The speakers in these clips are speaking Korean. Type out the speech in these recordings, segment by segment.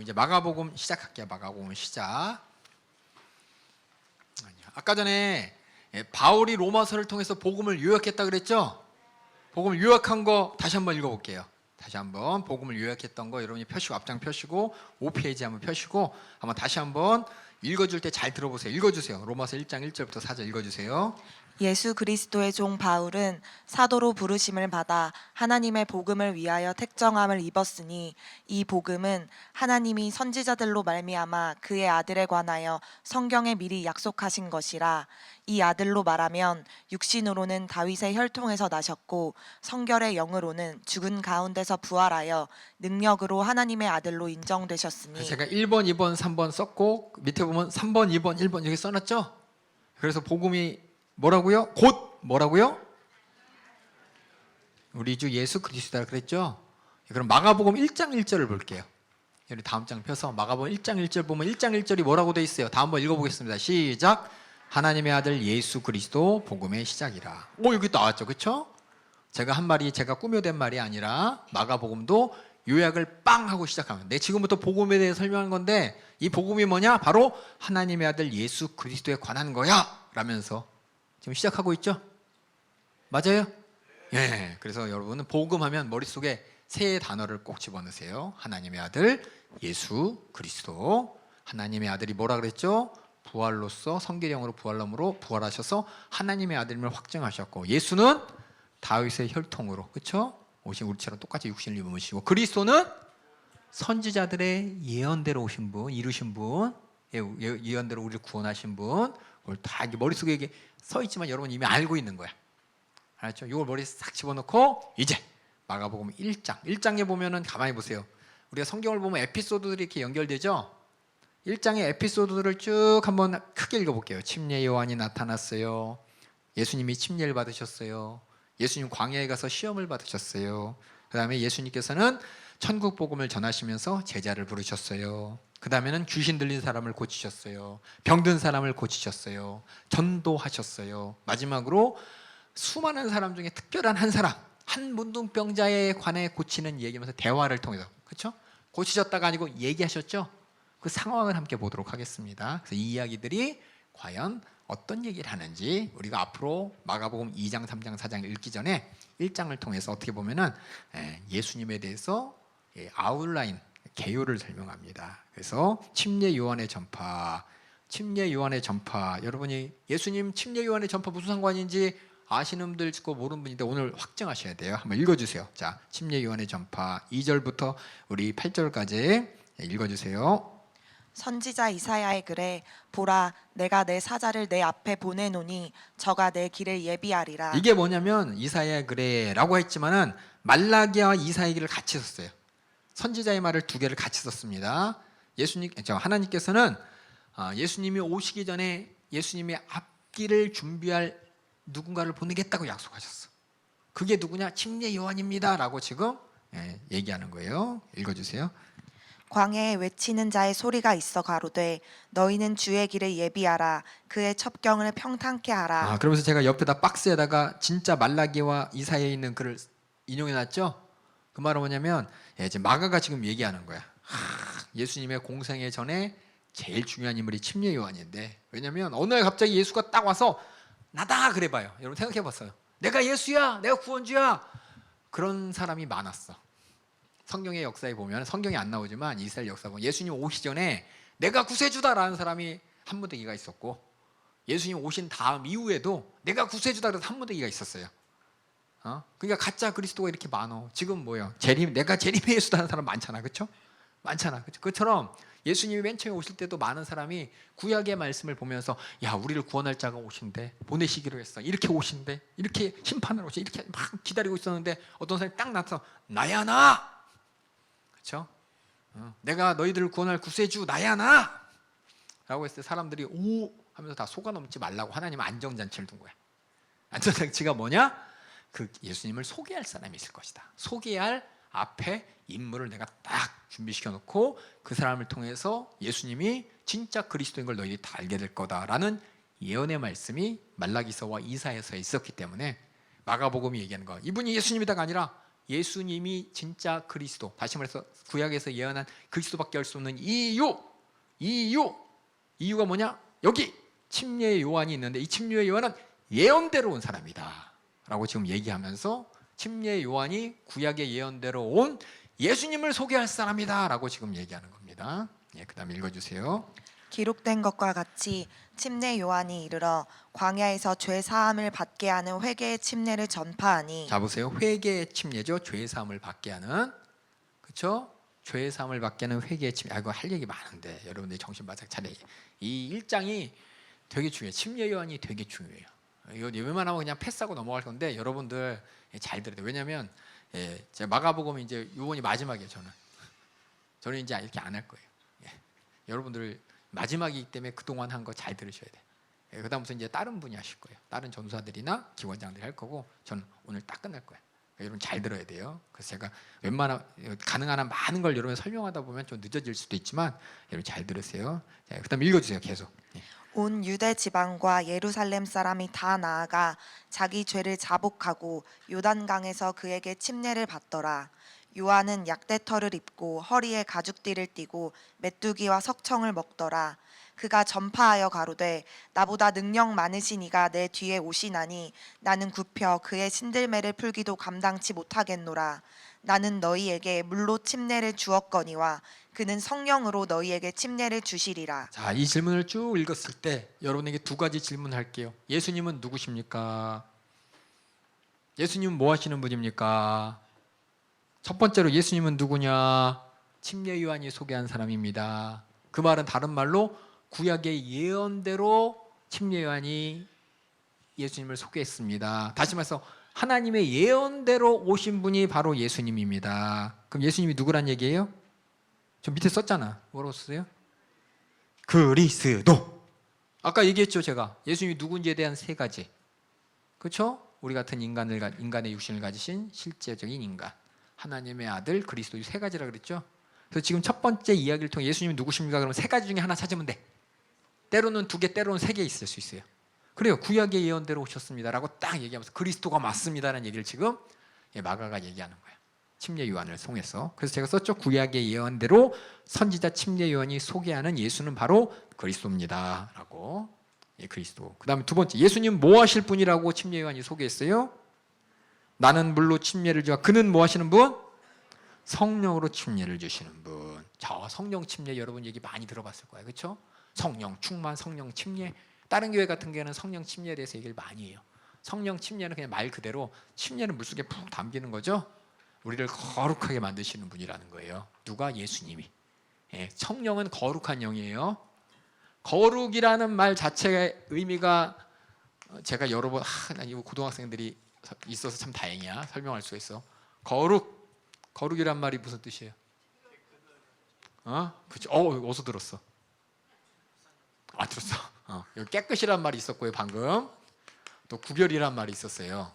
이제 마가복음 시작할게요. 마가복음 시작. 아까 전에 바울이 로마서를 통해서 복음을 요약했다 그랬죠? 복음을 요약한 거 다시 한번 읽어볼게요. 다시 한번 복음을 요약했던 거 여러분이 펴시고 앞장 펴시고 5페이지 한번 펴시고 한번 다시 한번 읽어줄 때 잘 들어보세요. 읽어주세요. 로마서 1장 1절부터 4절 읽어주세요. 예수 그리스도의 종 바울은 사도로 부르심을 받아 하나님의 복음을 위하여 택정함을 입었으니 이 복음은 하나님이 선지자들로 말미암아 그의 아들에 관하여 성경에 미리 약속하신 것이라. 이 아들로 말하면 육신으로는 다윗의 혈통에서 나셨고 성결의 영으로는 죽은 가운데서 부활하여 능력으로 하나님의 아들로 인정되셨으니. 제가 1번, 2번, 3번 썼고 밑에 보면 3번, 2번, 1번 여기 써놨죠? 그래서 복음이 뭐라고요? 곧 뭐라고요? 우리 주 예수 그리스도라 그랬죠? 그럼 마가복음 1장 1절을 볼게요. 우리 다음 장 펴서 마가복음 1장 1절 보면 1장 1절이 뭐라고 돼 있어요? 다음 번 읽어보겠습니다. 시작. 하나님의 아들 예수 그리스도 복음의 시작이라. 여기 나왔죠, 그렇죠? 제가 한 말이 제가 꾸며댄 말이 아니라 마가복음도 요약을 빵 하고 시작하면 내 지금부터 복음에 대해 설명한 건데 이 복음이 뭐냐? 바로 하나님의 아들 예수 그리스도에 관한 거야 라면서 지금 시작하고 있죠? 맞아요? 예. 그래서 여러분은 복음하면 머릿속에 세 단어를 꼭 집어넣으세요. 하나님의 아들 예수 그리스도. 하나님의 아들이 뭐라 그랬죠? 부활로서 성결형으로 부활함으로 부활하셔서 하나님의 아들임을 확증하셨고, 예수는 다윗의 혈통으로, 그렇죠? 오신 우리처럼 똑같이 육신을 입으시고, 그리스도는 선지자들의 예언대로 오신 분, 이루신 분, 예언대로 우리를 구원하신 분. 이걸 다 머릿속에 이게 서 있지만 여러분 이미 알고 있는 거야. 알았죠? 이걸 머리에 싹 집어넣고 이제 마가복음 1장에 보면은 가만히 보세요. 우리가 성경을 보면 에피소드들이 이렇게 연결되죠? 1장의 에피소드들을 쭉 한번 크게 읽어볼게요. 침례 요한이 나타났어요. 예수님이 침례를 받으셨어요. 예수님 광야에 가서 시험을 받으셨어요. 그 다음에 예수님께서는 천국 복음을 전하시면서 제자를 부르셨어요. 그 다음에는 귀신 들린 사람을 고치셨어요. 병든 사람을 고치셨어요. 전도하셨어요. 마지막으로 수많은 사람 중에 특별한 한 사람, 한 문둥병자에 관해 고치는 얘기하면서 대화를 통해서, 그렇죠? 고치셨다가 아니고 얘기하셨죠? 그 상황을 함께 보도록 하겠습니다. 그래서 이 이야기들이 과연 어떤 얘기를 하는지 우리가 앞으로 마가복음 2장, 3장, 4장 읽기 전에 1장을 통해서 어떻게 보면은 예수님에 대해서 아웃라인, 개요를 설명합니다. 그래서 침례 요한의 전파, 여러분이 예수님 침례 요한의 전파 무슨 상관인지 아시는 분들 있고 모르는 분인데 오늘 확정하셔야 돼요. 한번 읽어주세요. 자, 침례 요한의 전파 2절부터 우리 8절까지 읽어주세요. 선지자 이사야의 글에 보라 내가 내 사자를 내 앞에 보내노니 저가 내 길을 예비하리라. 이게 뭐냐면 이사야의 글에라고 했지만은 말라기와 이사야의 글을 같이 썼어요. 선지자의 말을 두 개를 같이 썼습니다. 하나님께서는 예수님이 오시기 전에 예수님의 앞길을 준비할 누군가를 보내겠다고 약속하셨어. 그게 누구냐? 침례 요한입니다 라고 지금 얘기하는 거예요. 읽어주세요. 광야에 외치는 자의 소리가 있어 가로되 너희는 주의 길을 예비하라. 그의 첩경을 평탄케 하라. 그러면서 제가 옆에다 박스에다가 진짜 말라기와 이사야에 있는 글을 인용해놨죠. 그 말은 뭐냐면 이제 마가가 지금 얘기하는 거야. 예수님의 공생애 전에 제일 중요한 인물이 침례 요한인데, 왜냐면 어느 날 갑자기 예수가 딱 와서 나다 그래봐요. 여러분 생각해봤어요. 내가 예수야, 내가 구원주야. 그런 사람이 많았어. 성경의 역사에 보면, 성경이 안 나오지만 이스라엘 역사 보면 예수님 오시기 전에 내가 구세주다라는 사람이 한 무더기가 있었고, 예수님 오신 다음 이후에도 내가 구세주다 그래서 한 무더기가 있었어요. 그러니까 가짜 그리스도가 이렇게 많어. 지금 뭐예요? 내가 재림의 예수다는 사람 많잖아, 그렇죠? 많잖아, 그렇죠? 그처럼 예수님이 맨 처음에 오실 때도 많은 사람이 구약의 말씀을 보면서 야, 우리를 구원할 자가 오신대, 보내시기로 했어, 이렇게 오신대, 이렇게 심판을 오시, 이렇게 막 기다리고 있었는데 어떤 사람이 딱 나타나서 나야 나, 그렇죠? 내가 너희들을 구원할 구세주 나야 나 라고 했을 때 사람들이 오 하면서 다 속아 넘지 말라고 하나님은 안정잔치를 둔 거야. 안정잔치가 뭐냐? 그 예수님을 소개할 사람이 있을 것이다. 소개할 앞에 인물을 내가 딱 준비시켜 놓고 그 사람을 통해서 예수님이 진짜 그리스도인 걸 너희들이 다 알게 될 거다라는 예언의 말씀이 말라기서와 이사야서에 있었기 때문에 마가복음이 얘기하는 거야. 이분이 예수님이다가 아니라 예수님이 진짜 그리스도, 다시 말해서 구약에서 예언한 그리스도밖에 할 수 없는 이유가 뭐냐? 여기 침례의 요한이 있는데 이 침례의 요한은 예언대로 온 사람이다 라고 지금 얘기하면서 침례의 요한이 구약의 예언대로 온 예수님을 소개할 사람이다 라고 지금 얘기하는 겁니다. 그 다음에 읽어주세요. 기록된 것과 같이 침례 요한이 이르러 광야에서 죄 사함을 받게 하는 회개의 침례를 전파하니. 자 보세요. 회개의 침례죠. 죄 사함을 받게 하는, 그렇죠? 죄 사함을 받게 하는 회개의 침례. 이거 할 얘기 많은데 여러분들이 정신 바짝 차려. 이 1장이 되게 중요해요. 침례 요한이 되게 중요해요. 이거 웬만하면 그냥 패스하고 넘어갈 건데 여러분들 잘 들어야 돼요. 왜냐하면 제가 마가복음 이제 요번이 마지막이에요. 저는 이제 이렇게 안 할 거예요. 여러분들 마지막이기 때문에 그동안 한 거 잘 들으셔야 돼요. 그다음부터 이제 다른 분이 하실 거예요. 다른 전사들이나 기원장들이 할 거고 저는 오늘 딱 끝날 거예요. 여러분 잘 들어야 돼요. 그래서 제가 가능한 한 많은 걸 여러분 설명하다 보면 좀 늦어질 수도 있지만 여러분 잘 들으세요. 그다음 읽어주세요. 계속. 온 유대 지방과 예루살렘 사람이 다 나아가 자기 죄를 자복하고 요단강에서 그에게 침례를 받더라. 요한은 약대털을 입고 허리에 가죽띠를 띠고 메뚜기와 석청을 먹더라. 그가 전파하여 가로되 나보다 능력 많으신 이가 내 뒤에 오시나니 나는 굽혀 그의 신들매를 풀기도 감당치 못하겠노라. 나는 너희에게 물로 침례를 주었거니와 그는 성령으로 너희에게 침례를 주시리라. 자, 이 질문을 쭉 읽었을 때 여러분에게 두 가지 질문할게요. 예수님은 누구십니까? 예수님은 뭐 하시는 분입니까? 첫 번째로 예수님은 누구냐? 침례 요한이 소개한 사람입니다. 그 말은 다른 말로 구약의 예언대로 침례 요한이 예수님을 소개했습니다. 다시 말해서 하나님의 예언대로 오신 분이 바로 예수님입니다. 그럼 예수님이 누구란 얘기예요? 저 밑에 썼잖아. 뭐라고 썼어요? 그리스도. 아까 얘기했죠, 제가. 예수님이 누군지에 대한 세 가지. 그렇죠? 우리 같은 인간의 육신을 가지신 실제적인 인간, 하나님의 아들 그리스도, 이 세 가지라 그랬죠. 그래서 지금 첫 번째 이야기를 통해 예수님이 누구십니까? 그러면 세 가지 중에 하나 찾으면 돼. 때로는 두 개, 때로는 세 개 있을 수 있어요. 그래요. 구약의 예언대로 오셨습니다라고 딱 얘기하면서 그리스도가 맞습니다라는 얘기를 지금 마가가 얘기하는 거예요. 침례 요한을 통해서. 그래서 제가 썼죠. 구약의 예언대로 선지자 침례 요한이 소개하는 예수는 바로 그리스도입니다라고. 그리스도. 그다음에 두 번째, 예수님 뭐 하실 분이라고 침례 요한이 소개했어요? 나는 물로 침례를 주어 그는 뭐 하시는 분? 성령으로 침례를 주시는 분. 자, 성령 침례 여러분 얘기 많이 들어봤을 거예요. 그렇죠? 성령 충만, 성령 침례. 다른 교회 같은 경우는 성령 침례에 대해서 얘기를 많이 해요. 성령 침례는 그냥 말 그대로 침례는 물속에 푹 담기는 거죠. 우리를 거룩하게 만드시는 분이라는 거예요. 누가? 예수님이. 성령은 거룩한 영이에요. 거룩이라는 말 자체의 의미가 제가 여러 번 난 이거 고등학생들이 있어서 참 다행이야. 설명할 수가 있어. 거룩이란 말이 무슨 뜻이에요? 그렇죠. 어디서 들었어? 들었어. 여기 깨끗이란 말이 있었고요, 방금. 또 구별이란 말이 있었어요.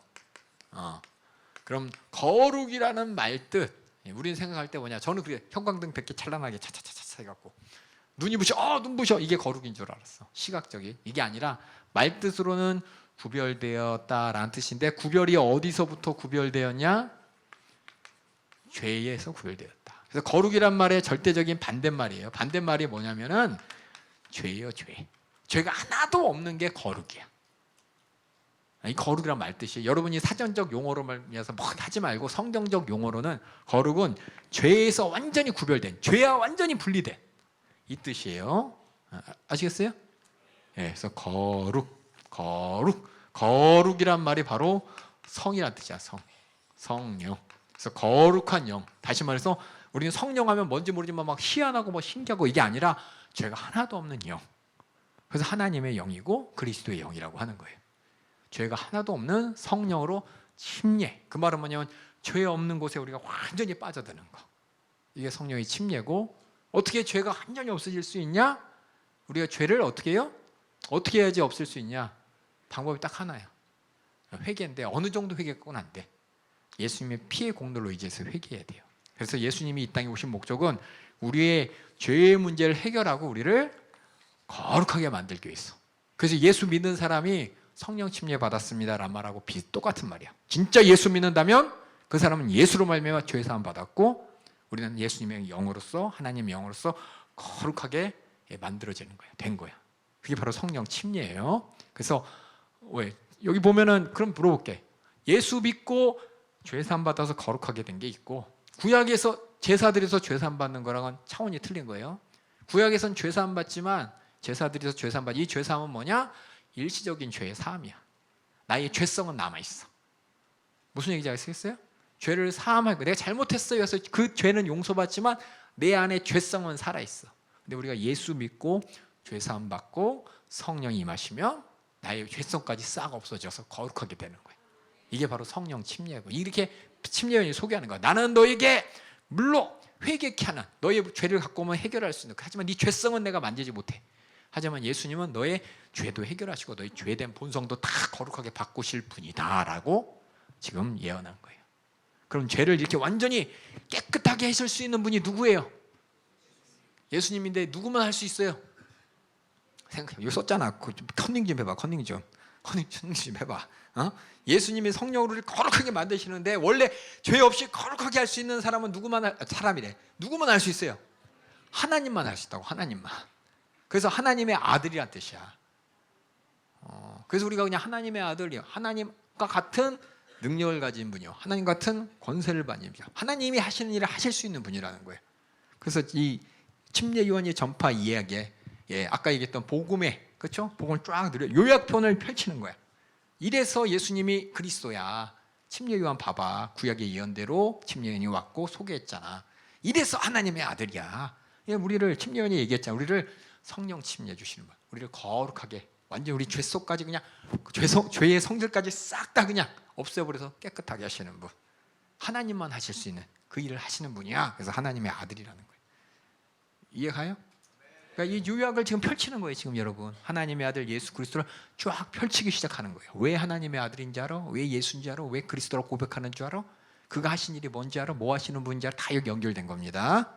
그럼 거룩이라는 말 뜻. 우리는 생각할 때 뭐냐? 저는 그래 형광등 100개 찬란하게 차차차차 해갖고 눈이 부셔, 눈 부셔, 이게 거룩인 줄 알았어. 시각적인. 이게 아니라 말 뜻으로는 구별되었다라는 뜻인데 구별이 어디서부터 구별되었냐? 죄에서 구별되었다. 그래서 거룩이란 말의 절대적인 반대말이에요. 반대말이 뭐냐면은 죄예요, 죄. 죄가 하나도 없는 게 거룩이야. 이 거룩이란 말 뜻이에요. 여러분이 사전적 용어로 말해서 뭐 하지 말고 성경적 용어로는 거룩은 죄에서 완전히 구별된, 죄와 완전히 분리된 이 뜻이에요. 아시겠어요? 그래서 거룩이란 말이 바로 성이란 뜻이야. 성령. 그래서 거룩한 영. 다시 말해서 우리는 성령하면 뭔지 모르지만 막 희한하고 뭐 신기하고 이게 아니라 죄가 하나도 없는 영. 그래서 하나님의 영이고 그리스도의 영이라고 하는 거예요. 죄가 하나도 없는 성령으로 침례. 그 말은 뭐냐면 죄 없는 곳에 우리가 완전히 빠져드는 거. 이게 성령의 침례고 어떻게 죄가 완전히 없어질 수 있냐? 우리가 죄를 어떻게 해요? 어떻게 해야지 없을 수 있냐? 방법이 딱 하나야. 회개인데 어느 정도 회개는 안 돼. 예수님의 피의 공로로 의지해서 회개해야 돼요. 그래서 예수님이 이 땅에 오신 목적은 우리의 죄의 문제를 해결하고 우리를 거룩하게 만들기 위해서. 그래서 예수 믿는 사람이 성령 침례 받았습니다라는 말하고 똑같은 말이야. 진짜 예수 믿는다면 그 사람은 예수로 말미암아 죄 사함 받았고 우리는 예수님의 영으로서 하나님의 영으로서 거룩하게 만들어지는 거예요. 된 거야. 그게 바로 성령 침례예요. 그래서 왜 여기 보면은 그럼 물어볼게. 예수 믿고 죄 사함 받아서 거룩하게 된 게 있고 구약에서 제사드려서 죄 사함 받는 거랑은 차원이 틀린 거예요. 구약에서는 죄 사함 받지만 제사드려서 죄 사함 받. 이 죄 사함은 뭐냐? 일시적인 죄의 사함이야. 나의 죄성은 남아 있어. 무슨 얘기인지 아시겠어요? 죄를 사함하고 내가 잘못했어요. 그래서 그 죄는 용서받지만 내 안에 죄성은 살아 있어. 근데 우리가 예수 믿고 죄 사함 받고 성령이 임하시면 나의 죄성까지 싹 없어져서 거룩하게 되는 거예요. 이게 바로 성령 침례고 이렇게 침례원이 소개하는 거야. 나는 너에게 물론 회개케 하는 너의 죄를 갖고 오면 해결할 수 있는 하지만 네 죄성은 내가 만지지 못해. 하지만 예수님은 너의 죄도 해결하시고 너의 죄된 본성도 다 거룩하게 바꾸실 분이다 라고 지금 예언한 거예요. 그럼 죄를 이렇게 완전히 깨끗하게 하실 수 있는 분이 누구예요? 예수님인데 누구만 할 수 있어요? 생각해. 이거 썼잖아. 컨닝 좀 해봐. 컨닝 좀 해봐. 예수님이 성령으로 거룩하게 만드시는데 원래 죄 없이 거룩하게 할 수 있는 사람은 누구만 할 수 있어요? 하나님만 할 수 있다고. 하나님만. 그래서 하나님의 아들이란 뜻이야. 그래서 우리가 그냥 하나님의 아들이요. 하나님과 같은 능력을 가진 분이요. 하나님 같은 권세를 받는 분이요. 하나님이 하시는 일을 하실 수 있는 분이라는 거예요. 그래서 이 침례 요한이 전파 이야기에 아까 얘기했던 복음에 그렇죠? 복음을 쫙 늘려 요약편을 펼치는 거야. 이래서 예수님이 그리스도야. 침례 요한 봐봐. 구약의 예언대로 침례 요한이 왔고 소개했잖아. 이래서 하나님의 아들이야. 우리를 침례 요한이 얘기했잖아. 우리를 성령 침례 주시는 분. 우리를 거룩하게 완전 우리 죄 속까지 그냥 죄의 성질까지 싹 다 그냥 없애버려서 깨끗하게 하시는 분. 하나님만 하실 수 있는 그 일을 하시는 분이야. 그래서 하나님의 아들이라는 거예요. 이해가요? 그러니까 이 요약을 지금 펼치는 거예요. 지금 여러분 하나님의 아들 예수 그리스도를 쫙 펼치기 시작하는 거예요. 왜 하나님의 아들인지 알아? 왜 예수인지 알아? 왜 그리스도라고 고백하는 줄 알아? 그가 하신 일이 뭔지 알아? 뭐 하시는 분인지 알아? 다 여기 연결된 겁니다.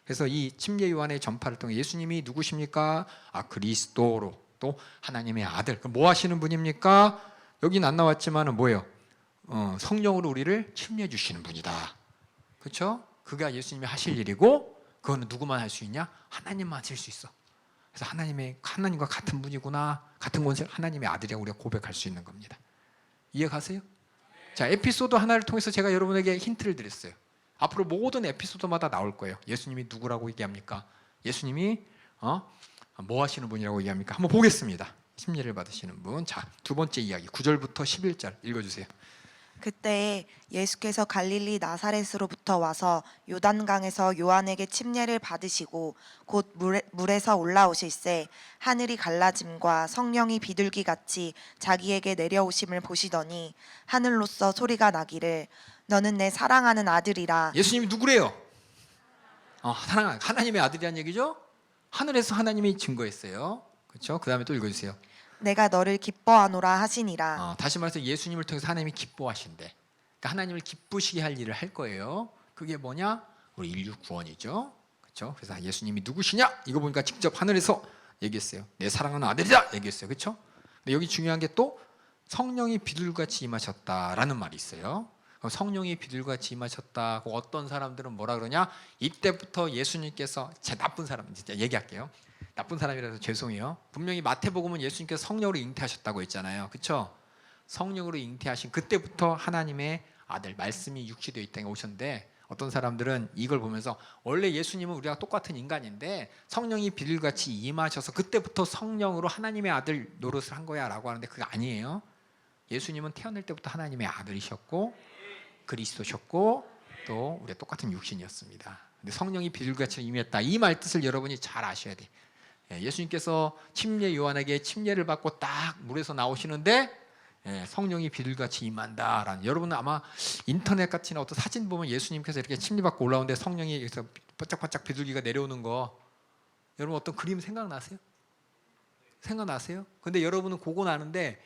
그래서 이 침례 요한의 전파를 통해 예수님이 누구십니까? 그리스도로 또 하나님의 아들. 그럼 뭐 하시는 분입니까? 여긴 안 나왔지만은 뭐예요? 성령으로 우리를 침례 주시는 분이다. 그렇죠? 그가 예수님이 하실 일이고 그거는 누구만 할 수 있냐? 하나님만 하실 수 있어. 그래서 하나님과 같은 분이구나. 같은 권세 하나님의 아들이라고 우리가 고백할 수 있는 겁니다. 이해가세요? 자, 에피소드 하나를 통해서 제가 여러분에게 힌트를 드렸어요. 앞으로 모든 에피소드마다 나올 거예요. 예수님이 누구라고 얘기합니까? 예수님이 뭐 하시는 분이라고 얘기합니까? 한번 보겠습니다. 침례를 받으시는 분. 자, 두 번째 이야기 9절부터 11절 읽어주세요. 그때 예수께서 갈릴리 나사렛으로부터 와서 요단강에서 요한에게 침례를 받으시고 곧 물에서 올라오실새 하늘이 갈라짐과 성령이 비둘기같이 자기에게 내려오심을 보시더니 하늘로서 소리가 나기를 너는 내 사랑하는 아들이라. 예수님이 누구래요? 하나님의 아들이란 얘기죠? 하늘에서 하나님이 증거했어요. 그렇죠? 그 다음에 또 읽어주세요. 내가 너를 기뻐하노라 하시니라. 다시 말해서 예수님을 통해서 하나님이 기뻐하신대. 그러니까 하나님을 기쁘시게 할 일을 할 거예요. 그게 뭐냐? 우리 인류 구원이죠. 그렇죠? 그래서 예수님이 누구시냐? 이거 보니까 직접 하늘에서 얘기했어요. 내 사랑하는 아들이다 얘기했어요. 그렇죠? 근데 여기 중요한 게 또 성령이 비둘기같이 임하셨다라는 말이 있어요. 성령이 비둘기같이 임하셨다고 어떤 사람들은 뭐라 그러냐? 이때부터 예수님께서 제 나쁜 사람 진짜 얘기할게요. 나쁜 사람이라서 죄송해요. 분명히 마태복음은 예수님께서 성령으로 잉태하셨다고 했잖아요. 그렇죠? 성령으로 잉태하신 그때부터 하나님의 아들 말씀이 육시되어 이 땅에 오셨는데 어떤 사람들은 이걸 보면서 원래 예수님은 우리가 똑같은 인간인데 성령이 비둘기같이 임하셔서 그때부터 성령으로 하나님의 아들 노릇을 한 거야 라고 하는데 그게 아니에요. 예수님은 태어날 때부터 하나님의 아들이셨고 그리스도셨고 또 우리가 똑같은 육신이었습니다. 근데 성령이 비둘기같이 임했다 이 말 뜻을 여러분이 잘 아셔야 돼. 예수님께서 침례 요한에게 침례를 받고 딱 물에서 나오시는데 성령이 비둘기같이 임한다라는, 여러분은 아마 인터넷 같은 어떤 사진 보면 예수님께서 이렇게 침례 받고 올라오는데 성령이 여기서 바짝바짝 비둘기가 내려오는 거 여러분 어떤 그림 생각나세요? 생각나세요? 근데 여러분은 그거 나는데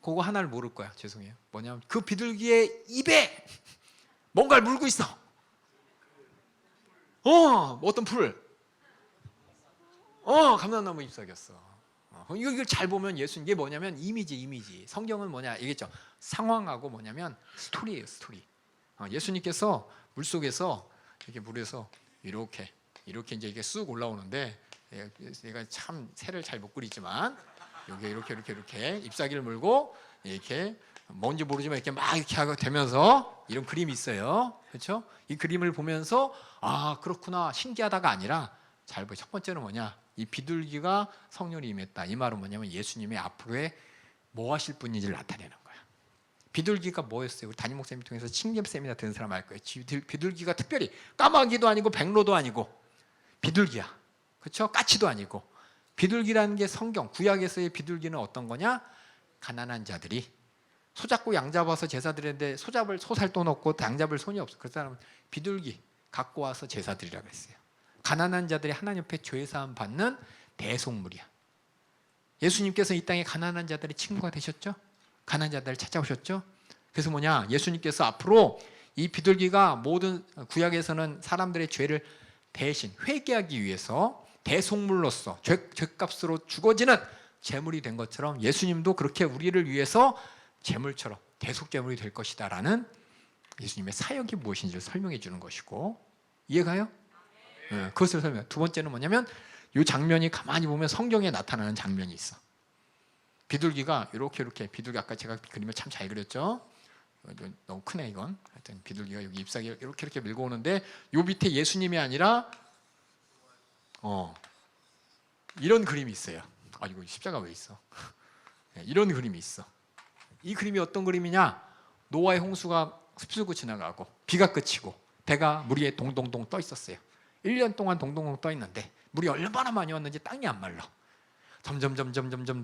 그거 하나를 모를 거야. 죄송해요. 뭐냐면 그 비둘기의 입에 뭔가를 물고 있어. 어떤 풀. 감람나무 잎사귀였어. 이걸 잘 보면 예수 이게 뭐냐면 이미지. 성경은 뭐냐 얘기했죠. 상황하고 뭐냐면 스토리예요. 스토리. 예수님께서 물 속에서 이렇게 물에서 이렇게 이제 이게 쑥 올라오는데, 얘가 참 새를 잘 못 그리지만 여기 이렇게 잎사귀를 물고 이렇게 뭔지 모르지만 이렇게 막 이렇게 하고 되면서 이런 그림이 있어요. 그렇죠? 이 그림을 보면서 아 그렇구나 신기하다가 아니라 잘 보여. 첫 번째는 뭐냐? 이 비둘기가 성령이 임했다. 이 말은 뭐냐면 예수님의 앞으로의 뭐 하실 분인지를 나타내는 거야. 비둘기가 뭐였어요? 우리 담임 목사님 통해서 칭념 세미나 듣는 사람 알 거예요. 비둘기가 특별히 까마귀도 아니고 백로도 아니고 비둘기야. 그렇죠? 까치도 아니고. 비둘기라는 게 성경 구약에서의 비둘기는 어떤 거냐? 가난한 자들이 소 잡고 양 잡아서 제사 드리는데 소 잡을 소 살 돈 없고 양 잡을 손이 없어. 그 사람은 비둘기 갖고 와서 제사 드리라고 했어요. 가난한 자들이 하나님 앞에 죄 사함 받는 대속물이야. 예수님께서 이 땅에 가난한 자들의 친구가 되셨죠? 가난한 자들을 찾아오셨죠? 그래서 뭐냐? 예수님께서 앞으로 이 비둘기가 모든 구약에서는 사람들의 죄를 대신 회개하기 위해서 대속물로서 죄값으로 죽어지는 제물이 된 것처럼 예수님도 그렇게 우리를 위해서 제물처럼 대속제물이 될 것이다 라는 예수님의 사역이 무엇인지를 설명해 주는 것이고, 이해가요? 네, 그것을 설명. 두 번째는 뭐냐면 이 장면이 가만히 보면 성경에 나타나는 장면이 있어. 비둘기가 이렇게 비둘기 아까 제가 그림을 참 잘 그렸죠? 너무 크네 이건. 하여튼 비둘기가 여기 잎사귀를 이렇게 밀고 오는데 요 밑에 예수님이 아니라 이런 그림이 있어요. 아 이거 십자가 왜 있어? 네, 이런 그림이 있어. 이 그림이 어떤 그림이냐? 노아의 홍수가 휩쓸고 지나가고 비가 그치고 배가 물 위에 동동동 떠 있었어요. 1년 동안 동동동 떠 있는데 물이 얼마나 많이 왔는지 땅이 안 말라. 점점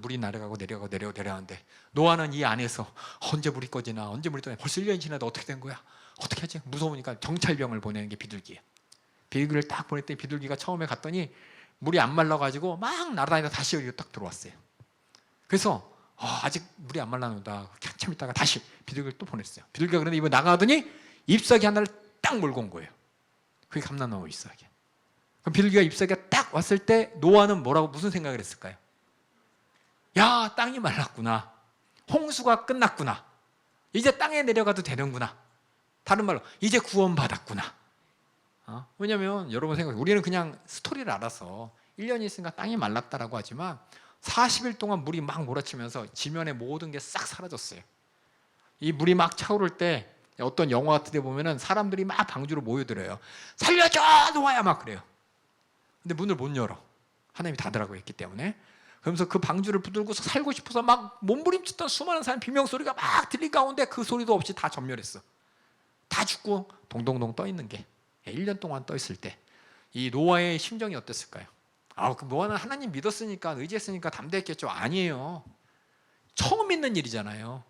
물이 내려가는데 노아는 이 안에서 언제 물이 꺼지나 언제 물이 떠나. 벌써 1년이 지나도 어떻게 된 거야? 어떻게 하지? 무서우니까 정찰병을 보내는 게 비둘기예요. 비둘기를 딱 보냈더니 비둘기가 처음에 갔더니 물이 안 말라가지고 막 날아다니다 다시 여기로 딱 들어왔어요. 그래서 아직 물이 안 말라는다. 한참 있다가 다시 비둘기를 또 보냈어요. 비둘기가 그런데 이번에 나가더니 잎사귀 하나를 딱 몰고 온 거예요. 그게 감람나무 잎사귀. 그럼 비둘기가 잎사귀가 딱 왔을 때 노아는 무슨 생각을 했을까요? 야, 땅이 말랐구나. 홍수가 끝났구나. 이제 땅에 내려가도 되는구나. 다른 말로 이제 구원받았구나. 왜냐하면 여러분 생각해, 우리는 그냥 스토리를 알아서 1년이 있으니까 땅이 말랐다라고 하지만 40일 동안 물이 막 몰아치면서 지면의 모든 게 싹 사라졌어요. 이 물이 막 차오를 때 어떤 영화 같은 데 보면은 사람들이 막 방주로 모여들어요. 살려줘 노아야 막 그래요. 근데 문을 못 열어. 하나님이 닫으라고 했기 때문에. 그러면서 그 방주를 붙들고서 살고 싶어서 막 몸부림쳤던 수많은 사람 비명소리가 막 들린 가운데 그 소리도 없이 다 전멸했어. 다 죽고 동동동 떠 있는 게 1년 동안 떠 있을 때 이 노아의 심정이 어땠을까요? 그 노아는 하나님 믿었으니까 의지했으니까 담대했겠죠. 아니에요. 처음 있는 일이잖아요.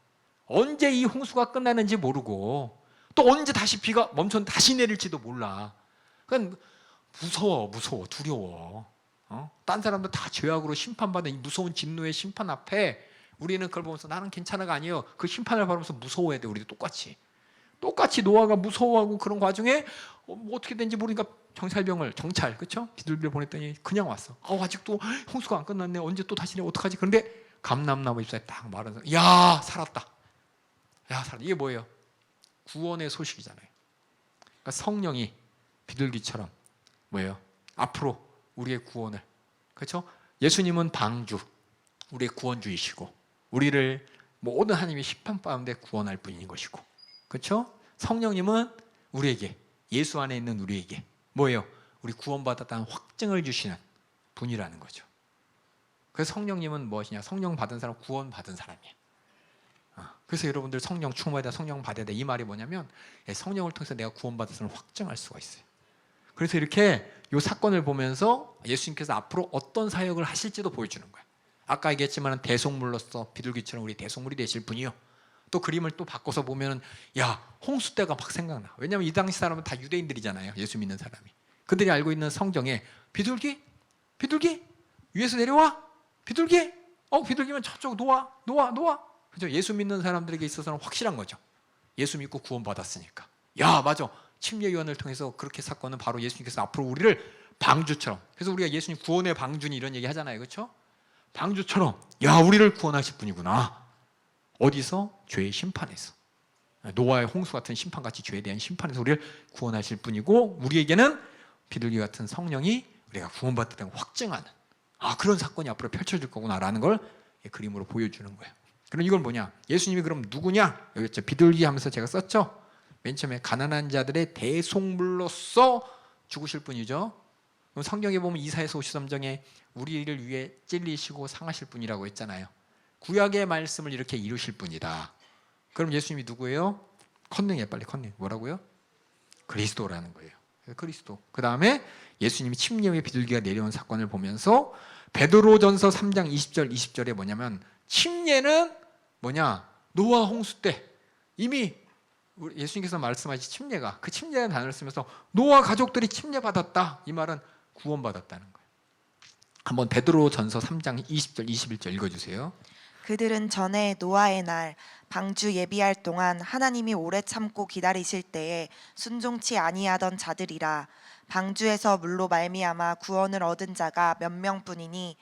언제 이 홍수가 끝나는지 모르고 또 언제 다시 비가 멈췄는데 다시 내릴지도 몰라. 그러니까 무서워 두려워. 딴 사람들 다 죄악으로 심판받은 이 무서운 진노의 심판 앞에 우리는 그걸 보면서 나는 괜찮아가 아니에요. 그 심판을 바라보면서 무서워해야 돼. 우리도 똑같이 노아가 무서워하고 그런 과정에 뭐 어떻게 된지 모르니까 정찰 그렇죠? 비둘기를 보냈더니 그냥 왔어. 아직도 홍수가 안 끝났네. 언제 또 다시 어떡하지? 그런데 감람나무 잎사귀 딱 말하면서 야 살았다. 이게 뭐예요? 구원의 소식이잖아요. 그러니까 성령이 비둘기처럼 뭐예요? 앞으로 우리의 구원을, 그렇죠? 예수님은 방주, 우리의 구원주이시고 우리를 모든 하나님의 심판 가운데 구원할 분인 것이고, 그렇죠? 성령님은 우리에게, 예수 안에 있는 우리에게 뭐예요? 우리 구원받았다는 확증을 주시는 분이라는 거죠. 그래서 성령님은 무엇이냐? 성령 받은 사람, 구원받은 사람이에요. 그래서 여러분들 성령 충만하다, 성령 받아야 돼. 이 말이 뭐냐면 성령을 통해서 내가 구원받았음을 확증할 수가 있어요. 그래서 이렇게 이 사건을 보면서 예수님께서 앞으로 어떤 사역을 하실지도 보여주는 거예요. 아까 얘기했지만 대속물로서 비둘기처럼 우리 대속물이 되실 분이요. 또 그림을 또 바꿔서 보면 홍수 때가 막 생각나. 왜냐하면 이 당시 사람은 다 유대인들이잖아요. 예수 믿는 사람이. 그들이 알고 있는 성경에 비둘기 위에서 내려와. 비둘기면 저쪽 노아. 그죠? 예수 믿는 사람들에게 있어서는 확실한 거죠. 예수 믿고 구원받았으니까. 맞아. 침례요한을 통해서 그렇게 사건은 바로 예수님께서 앞으로 우리를 방주처럼. 그래서 우리가 예수님 구원의 방주니 이런 얘기 하잖아요. 그렇죠? 방주처럼 우리를 구원하실 분이구나. 어디서? 죄의 심판에서. 노아의 홍수 같은 심판같이 죄에 대한 심판에서 우리를 구원하실 분이고, 우리에게는 비둘기 같은 성령이 우리가 구원받았다는 걸 확증하는 그런 사건이 앞으로 펼쳐질 거구나라는 걸 그림으로 보여주는 거예요. 그럼 이건 뭐냐? 예수님이 그럼 누구냐? 여기 비둘기 하면서 제가 썼죠? 맨 처음에 가난한 자들의 대속물로서 죽으실 분이죠. 그럼 성경에 보면 이사야서 53장에 우리를 위해 찔리시고 상하실 분이라고 했잖아요. 구약의 말씀을 이렇게 이루실 분이다. 그럼 예수님이 누구예요? 컨닝해, 빨리 컨닝. 뭐라고요? 그리스도라는 거예요. 그리스도. 그 다음에 예수님이 침례 후에 비둘기가 내려온 사건을 보면서 베드로전서 3장 20절 20절에 뭐냐면, 침례는 뭐냐? 노아 홍수 때 이미 예수님께서 말씀하신 침례가, 그 침례라는 단어를 쓰면서 노아 가족들이 침례 받았다, 이 말은 구원받았다는 거예요. 한번 베드로전서 3장 20절 21절 읽어주세요. 그들은 전에 노아의 날 방주 예비할 동안 하나님이 오래 참고 기다리실 때에 순종치 아니하던 자들이라. 방주에서 물로 말미암아 구원을 얻은 자가 몇 명뿐이니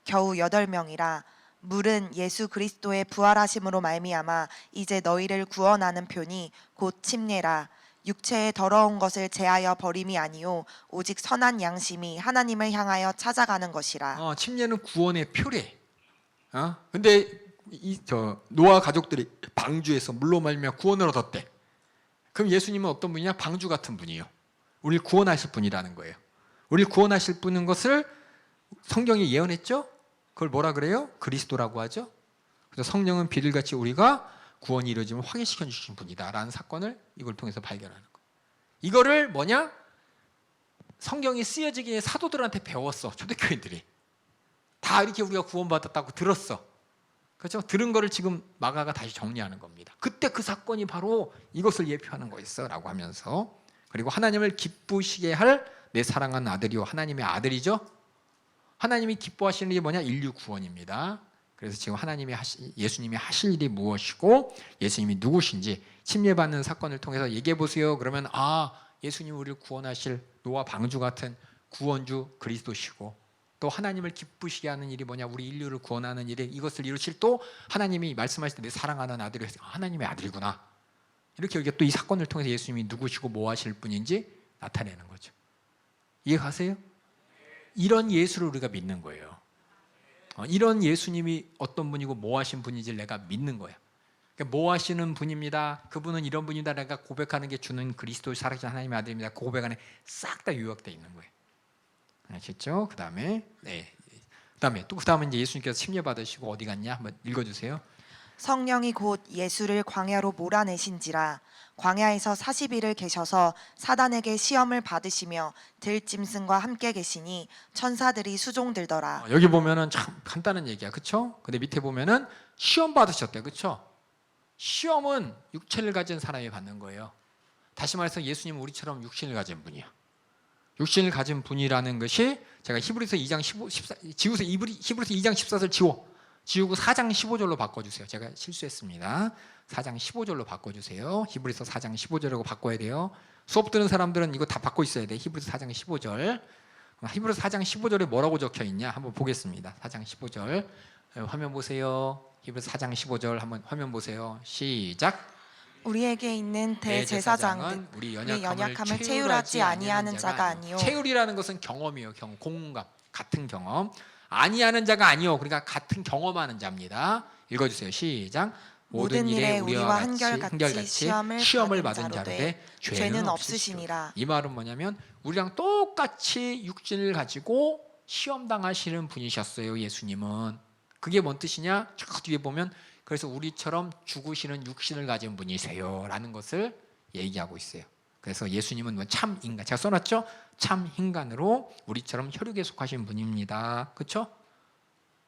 겨우 8명이라. 물은 예수 그리스도의 부활하심으로 말미암아 이제 너희를 구원하는 표니 곧 침례라. 육체의 더러운 것을 제하여 버림이 아니요 오직 선한 양심이 하나님을 향하여 찾아가는 것이라. 침례는 구원의 표래. 근데 노아 가족들이 방주에서 물로 말미암아 구원을 얻었대. 그럼 예수님은 어떤 분이냐? 방주 같은 분이에요. 우리를 구원하실 분이라는 거예요. 우리를 구원하실 분인 것을 성경이 예언했죠? 그걸 뭐라 그래요? 그리스도라고 하죠. 그래서 성령은 비둘기같이 우리가 구원이 이루어지면 확인시켜 주신 분이다라는 사건을 이걸 통해서 발견하는 거예요. 이거를 뭐냐? 성경이 쓰여지기에 사도들한테 배웠어. 초대교인들이 다 이렇게 우리가 구원받았다고 들었어. 그렇죠? 들은 거를 지금 마가가 다시 정리하는 겁니다. 그때 그 사건이 바로 이것을 예표하는 거였어라고 하면서, 그리고 하나님을 기쁘시게 할 내 사랑하는 아들이요, 하나님의 아들이죠. 하나님이 기뻐하시는 게 뭐냐? 인류 구원입니다. 그래서 지금 예수님이 하실 일이 무엇이고 예수님이 누구신지 침례받는 사건을 통해서 얘기해 보세요. 그러면 예수님이 우리를 구원하실 노아 방주 같은 구원주 그리스도시고, 또 하나님을 기쁘시게 하는 일이 뭐냐? 우리 인류를 구원하는 일에 이것을 이루실 또 하나님이 말씀하실 때 내 사랑하는 아들이 하나님의 아들이구나. 이렇게 여기가 또 이 사건을 통해서 예수님이 누구시고 뭐 하실 분인지 나타내는 거죠. 이해가세요? 이런 예수를 우리가 믿는 거예요. 이런 예수님이 어떤 분이고 뭐 하신 분인지 내가 믿는 거예요. 그러니까 뭐 하시는 분입니다, 그분은 이런 분이다, 내가 고백하는 게 주는 그리스도 살아계신 하나님의 아들입니다, 그 고백 안에 싹 다 요약되어 있는 거예요. 아시죠? 그 다음에 이제 예수님께서 침례 받으시고 어디 갔냐? 한번 읽어주세요. 성령이 곧 예수를 광야로 몰아내신지라. 광야에서 40일을 계셔서 사단에게 시험을 받으시며 들짐승과 함께 계시니 천사들이 수종들더라. 여기 보면은 참 간단한 얘기야, 그렇죠? 근데 밑에 보면은 시험 받으셨대, 그렇죠? 시험은 육체를 가진 사람이 받는 거예요. 다시 말해서 예수님은 우리처럼 육신을 가진 분이야. 육신을 가진 분이라는 것이, 제가 히브리서 2장 14절 지우고 4장 15절로 바꿔주세요. 제가 실수했습니다. 4장 15절로 바꿔주세요. 히브리서 4장 15절이라고 바꿔야 돼요. 수업 듣는 사람들은 이거 다 바꿔 있어야 돼. 히브리서 4장 15절. 히브리서 4장 15절에 뭐라고 적혀 있냐? 한번 보겠습니다. 4장 15절. 화면 보세요. 히브리서 4장 15절 한번 화면 보세요. 시작. 우리에게 있는 대제사장은 우리 연약함을 체휼하지 아니하는 자가 아니요. 체휼이라는 것은 경험이에요. 공감, 같은 경험. 아니하는 자가 아니요, 그러니까 같은 경험하는 자입니다. 읽어주세요. 시작. 모든 일에 우리와 한결같이 시험을 받은 자로되 죄는 없으시니라. 이 말은 뭐냐면 우리랑 똑같이 육신을 가지고 시험 당하시는 분이셨어요, 예수님은. 그게 뭔 뜻이냐? 저 뒤에 보면 그래서 우리처럼 죽으시는 육신을 가진 분이세요 라는 것을 얘기하고 있어요. 그래서 예수님은 참 인간, 제가 써놨죠? 참 인간으로 우리처럼 혈육에 속하신 분입니다. 그렇죠?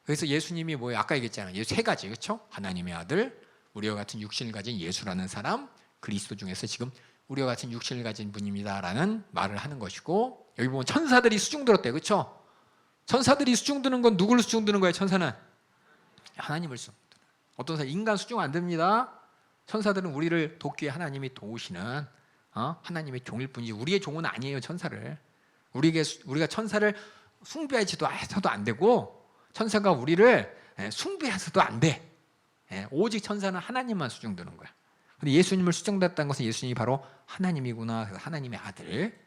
그래서 예수님이 뭐예요? 아까 얘기했잖아요. 세 가지, 그렇죠? 하나님의 아들, 우리와 같은 육신을 가진 예수라는 사람, 그리스도 중에서 지금 우리와 같은 육신을 가진 분입니다라는 말을 하는 것이고, 여기 보면 천사들이 수중들었대요, 그렇죠? 천사들이 수중드는 건 누구를 수중드는 거예요? 천사는 하나님을 수중드는. 어떤 사람 인간 수중 안 됩니다. 천사들은 우리를 돕기 위해 하나님이 도우시는 하나님의 종일 뿐이지 우리의 종은 아니에요. 천사를 우리가 천사를 숭배하지도 해서도 안 되고, 천사가 우리를 숭배해서도 안 돼. 오직 천사는 하나님만 수중드는 거야. 근데 예수님을 수정됐다는 것은 예수님이 바로 하나님이구나. 그래서 하나님의 아들.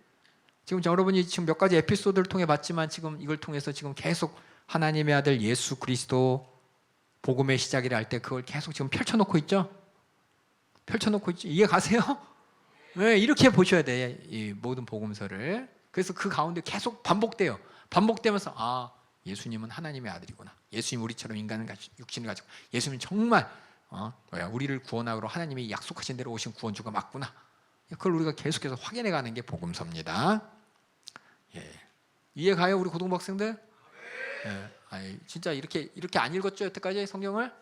지금 여러분이 지금 몇 가지 에피소드를 통해 봤지만 지금 이걸 통해서 지금 계속 하나님의 아들 예수 그리스도 복음의 시작이라 할 때 그걸 계속 지금 펼쳐놓고 있죠. 펼쳐놓고 있죠. 이해 가세요? 네, 이렇게 보셔야 돼. 이 모든 복음서를. 그래서 그 가운데 계속 반복돼요. 반복되면서 아, 예수님은 하나님의 아들이구나. 예수님 우리처럼 인간을 육신을 가지고 예수님 정말 우리를 구원하러 하나님이 약속하신 대로 오신 구원주가 맞구나. 그걸 우리가 계속해서 확인해가는 게 복음서입니다. 예. 이해 가요, 우리 고등학생들? 예. 아이, 진짜 이렇게 안 읽었죠 여태까지 성경을?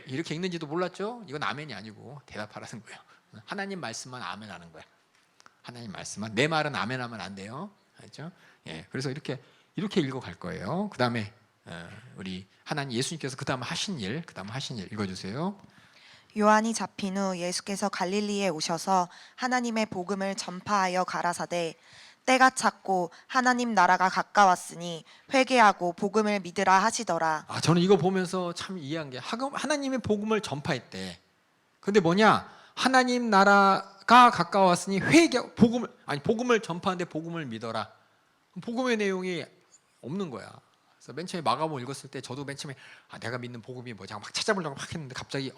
이렇게 읽는지도 몰랐죠? 이건 아멘이 아니고 대답하라는 거예요. 하나님 말씀만 아멘하는 거야. 하나님 말씀만. 내 말은 아멘하면 안 돼요. 알죠? 예. 그래서 이렇게 읽어갈 거예요. 그 다음에 우리 하나님 예수님께서 그 다음 하신 일 읽어주세요. 요한이 잡힌 후 예수께서 갈릴리에 오셔서 하나님의 복음을 전파하여 가라사대 때가 찼고 하나님 나라가 가까웠으니 회개하고 복음을 믿으라 하시더라. 저는 이거 보면서 참 이해한 게 하나님의 복음을 전파했대. 근데 뭐냐? 하나님 나라가 가까웠으니 복음을 전파하는데 복음을 믿어라. 복음의 내용이 없는 거야. 그래서 맨 처음에 마가복음 읽었을 때 저도 맨 처음에 내가 믿는 복음이 뭐지? 막 찾아보려고 막 했는데 갑자기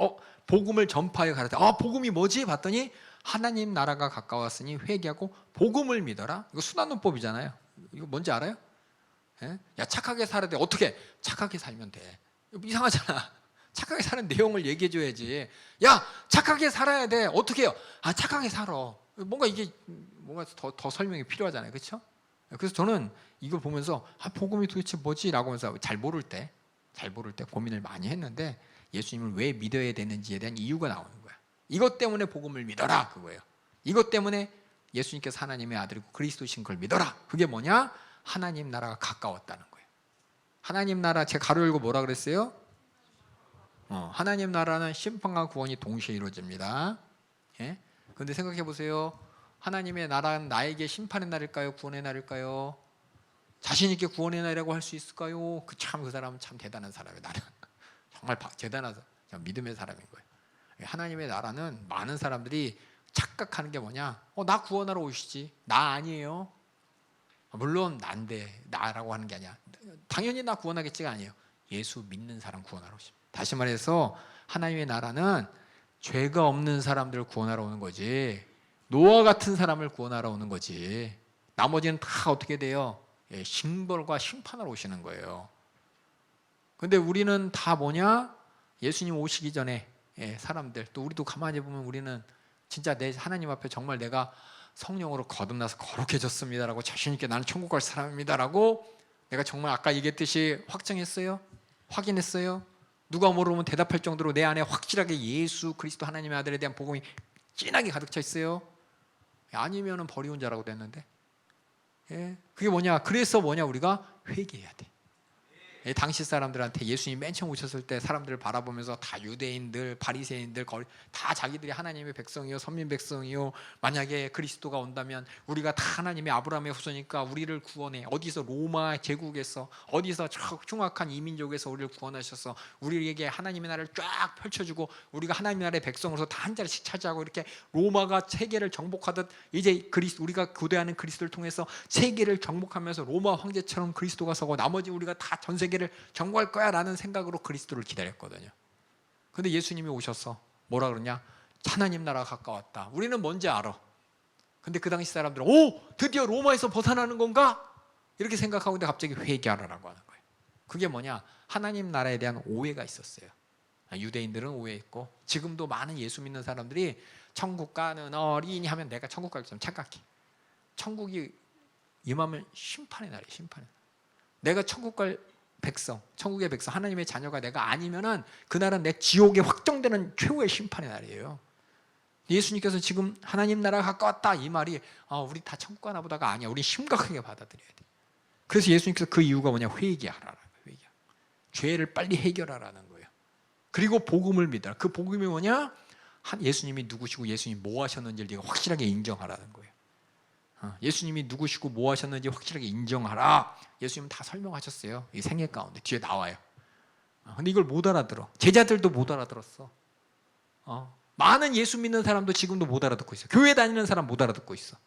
복음을 전파하여 가라사대. 복음이 뭐지? 봤더니 하나님 나라가 가까웠으니 회개하고 복음을 믿어라. 이거 순환문법이잖아요. 이거 뭔지 알아요? 예? 야, 착하게 살아야 돼. 어떻게? 착하게 살면 돼. 이상하잖아. 착하게 사는 내용을 얘기해 줘야지. 야, 착하게 살아야 돼. 어떻게 해요? 착하게 살아. 뭔가 더 설명이 필요하잖아요. 그렇죠? 그래서 저는 이걸 보면서 복음이 도대체 뭐지? 라고 하면서 잘 모를 때 고민을 많이 했는데 예수님을 왜 믿어야 되는지에 대한 이유가 나오는 거야. 이것 때문에 복음을 믿어라. 그거예요. 이것 때문에 예수님께서 하나님의 아들이고 그리스도신 걸 믿어라. 그게 뭐냐? 하나님 나라가 가까웠다는 거예요. 하나님 나라, 제가 가로 열고 뭐라 그랬어요? 하나님 나라는 심판과 구원이 동시에 이루어집니다. 예? 그런데 생각해 보세요. 하나님의 나라는 나에게 심판의 날일까요? 구원의 날일까요? 자신 있게 구원의 날이라고 할 수 있을까요? 그 사람은 참 대단한 사람이에요. 나는 정말 대단한 믿음의 사람인 거예요. 하나님의 나라는 많은 사람들이 착각하는 게 뭐냐? 나 구원하러 오시지. 나 아니에요. 물론 난데 나라고 하는 게 아니야. 당연히 나 구원하겠지가 아니에요. 예수 믿는 사람 구원하러 오십니다. 다시 말해서 하나님의 나라는 죄가 없는 사람들을 구원하러 오는 거지. 노아 같은 사람을 구원하러 오는 거지. 나머지는 다 어떻게 돼요? 징벌과 심판하러 오시는 거예요. 근데 우리는 다 뭐냐? 예수님 오시기 전에 사람들, 또 우리도 가만히 보면 우리는 진짜 내 하나님 앞에 정말 내가 성령으로 거듭나서 거룩해졌습니다라고 자신 있게 나는 천국 갈 사람입니다라고 내가 정말 아까 얘기했듯이 확정했어요? 확인했어요? 누가 물어보면 대답할 정도로 내 안에 확실하게 예수 그리스도 하나님의 아들에 대한 복음이 진하게 가득 차 있어요? 아니면은 버리운 자라고 됐는데. 그게 뭐냐? 그래서 뭐냐? 우리가 회개해야 돼. 당시 사람들한테 예수님 맨 처음 오셨을 때 사람들을 바라보면서 다 유대인들, 바리새인들 다 자기들이 하나님의 백성이요, 선민 백성이요. 만약에 그리스도가 온다면 우리가 다 하나님의 아브라함의 후손이니까 우리를 구원해. 어디서 로마 제국에서 어디서 흉악한 이민족에서 우리를 구원하셔서 우리에게 하나님의 나라를 쫙 펼쳐주고 우리가 하나님의 나라의 백성으로서 다 한 자리씩 차지하고 이렇게 로마가 세계를 정복하듯 이제 우리가 교대하는 그리스도를 통해서 세계를 정복하면서 로마 황제처럼 그리스도가 서고 나머지 우리가 다 전 세계를 정복할 거야 라는 생각으로 그리스도를 기다렸거든요. 근데 예수님이 오셔서 뭐라 그러냐? 하나님 나라가 가까웠다. 우리는 뭔지 알아. 근데 그 당시 사람들은 드디어 로마에서 벗어나는 건가? 이렇게 생각하고 있는데 갑자기 회개하라고 하는 거예요. 그게 뭐냐? 하나님 나라에 대한 오해가 있었어요. 유대인들은 오해했고 지금도 많은 예수 믿는 사람들이 천국 가는 어린이 하면 내가 천국 갈 좀 착각해. 천국이 임하면 심판의 날이에요. 심판의 날. 내가 천국 갈 백성, 천국의 백성, 하나님의 자녀가 내가 아니면은 그날은 내 지옥에 확정되는 최후의 심판의 날이에요. 예수님께서 지금 하나님 나라가 가까웠다 이 말이 우리 다 천국 가나 보다가 아니야. 우리 심각하게 받아들여야 돼. 그래서 예수님께서 그 이유가 뭐냐? 회개하라는 거예요. 죄를 빨리 해결하라는 거예요. 그리고 복음을 믿어라. 그 복음이 뭐냐? 예수님이 누구시고 예수님이 뭐 하셨는지를 네가 확실하게 인정하라는 거예요. 예수님이 누구시고 뭐 하셨는지 확실하게 인정하라. 예수님은 다 설명하셨어요. 이 생애 가운데 뒤에 나와요. 근데 이걸 못 알아들어. 제자들도 못 알아들었어. 많은 예수 믿는 사람도 지금도 못 알아듣고 있어. 교회 다니는 사람 못 알아듣고 있어.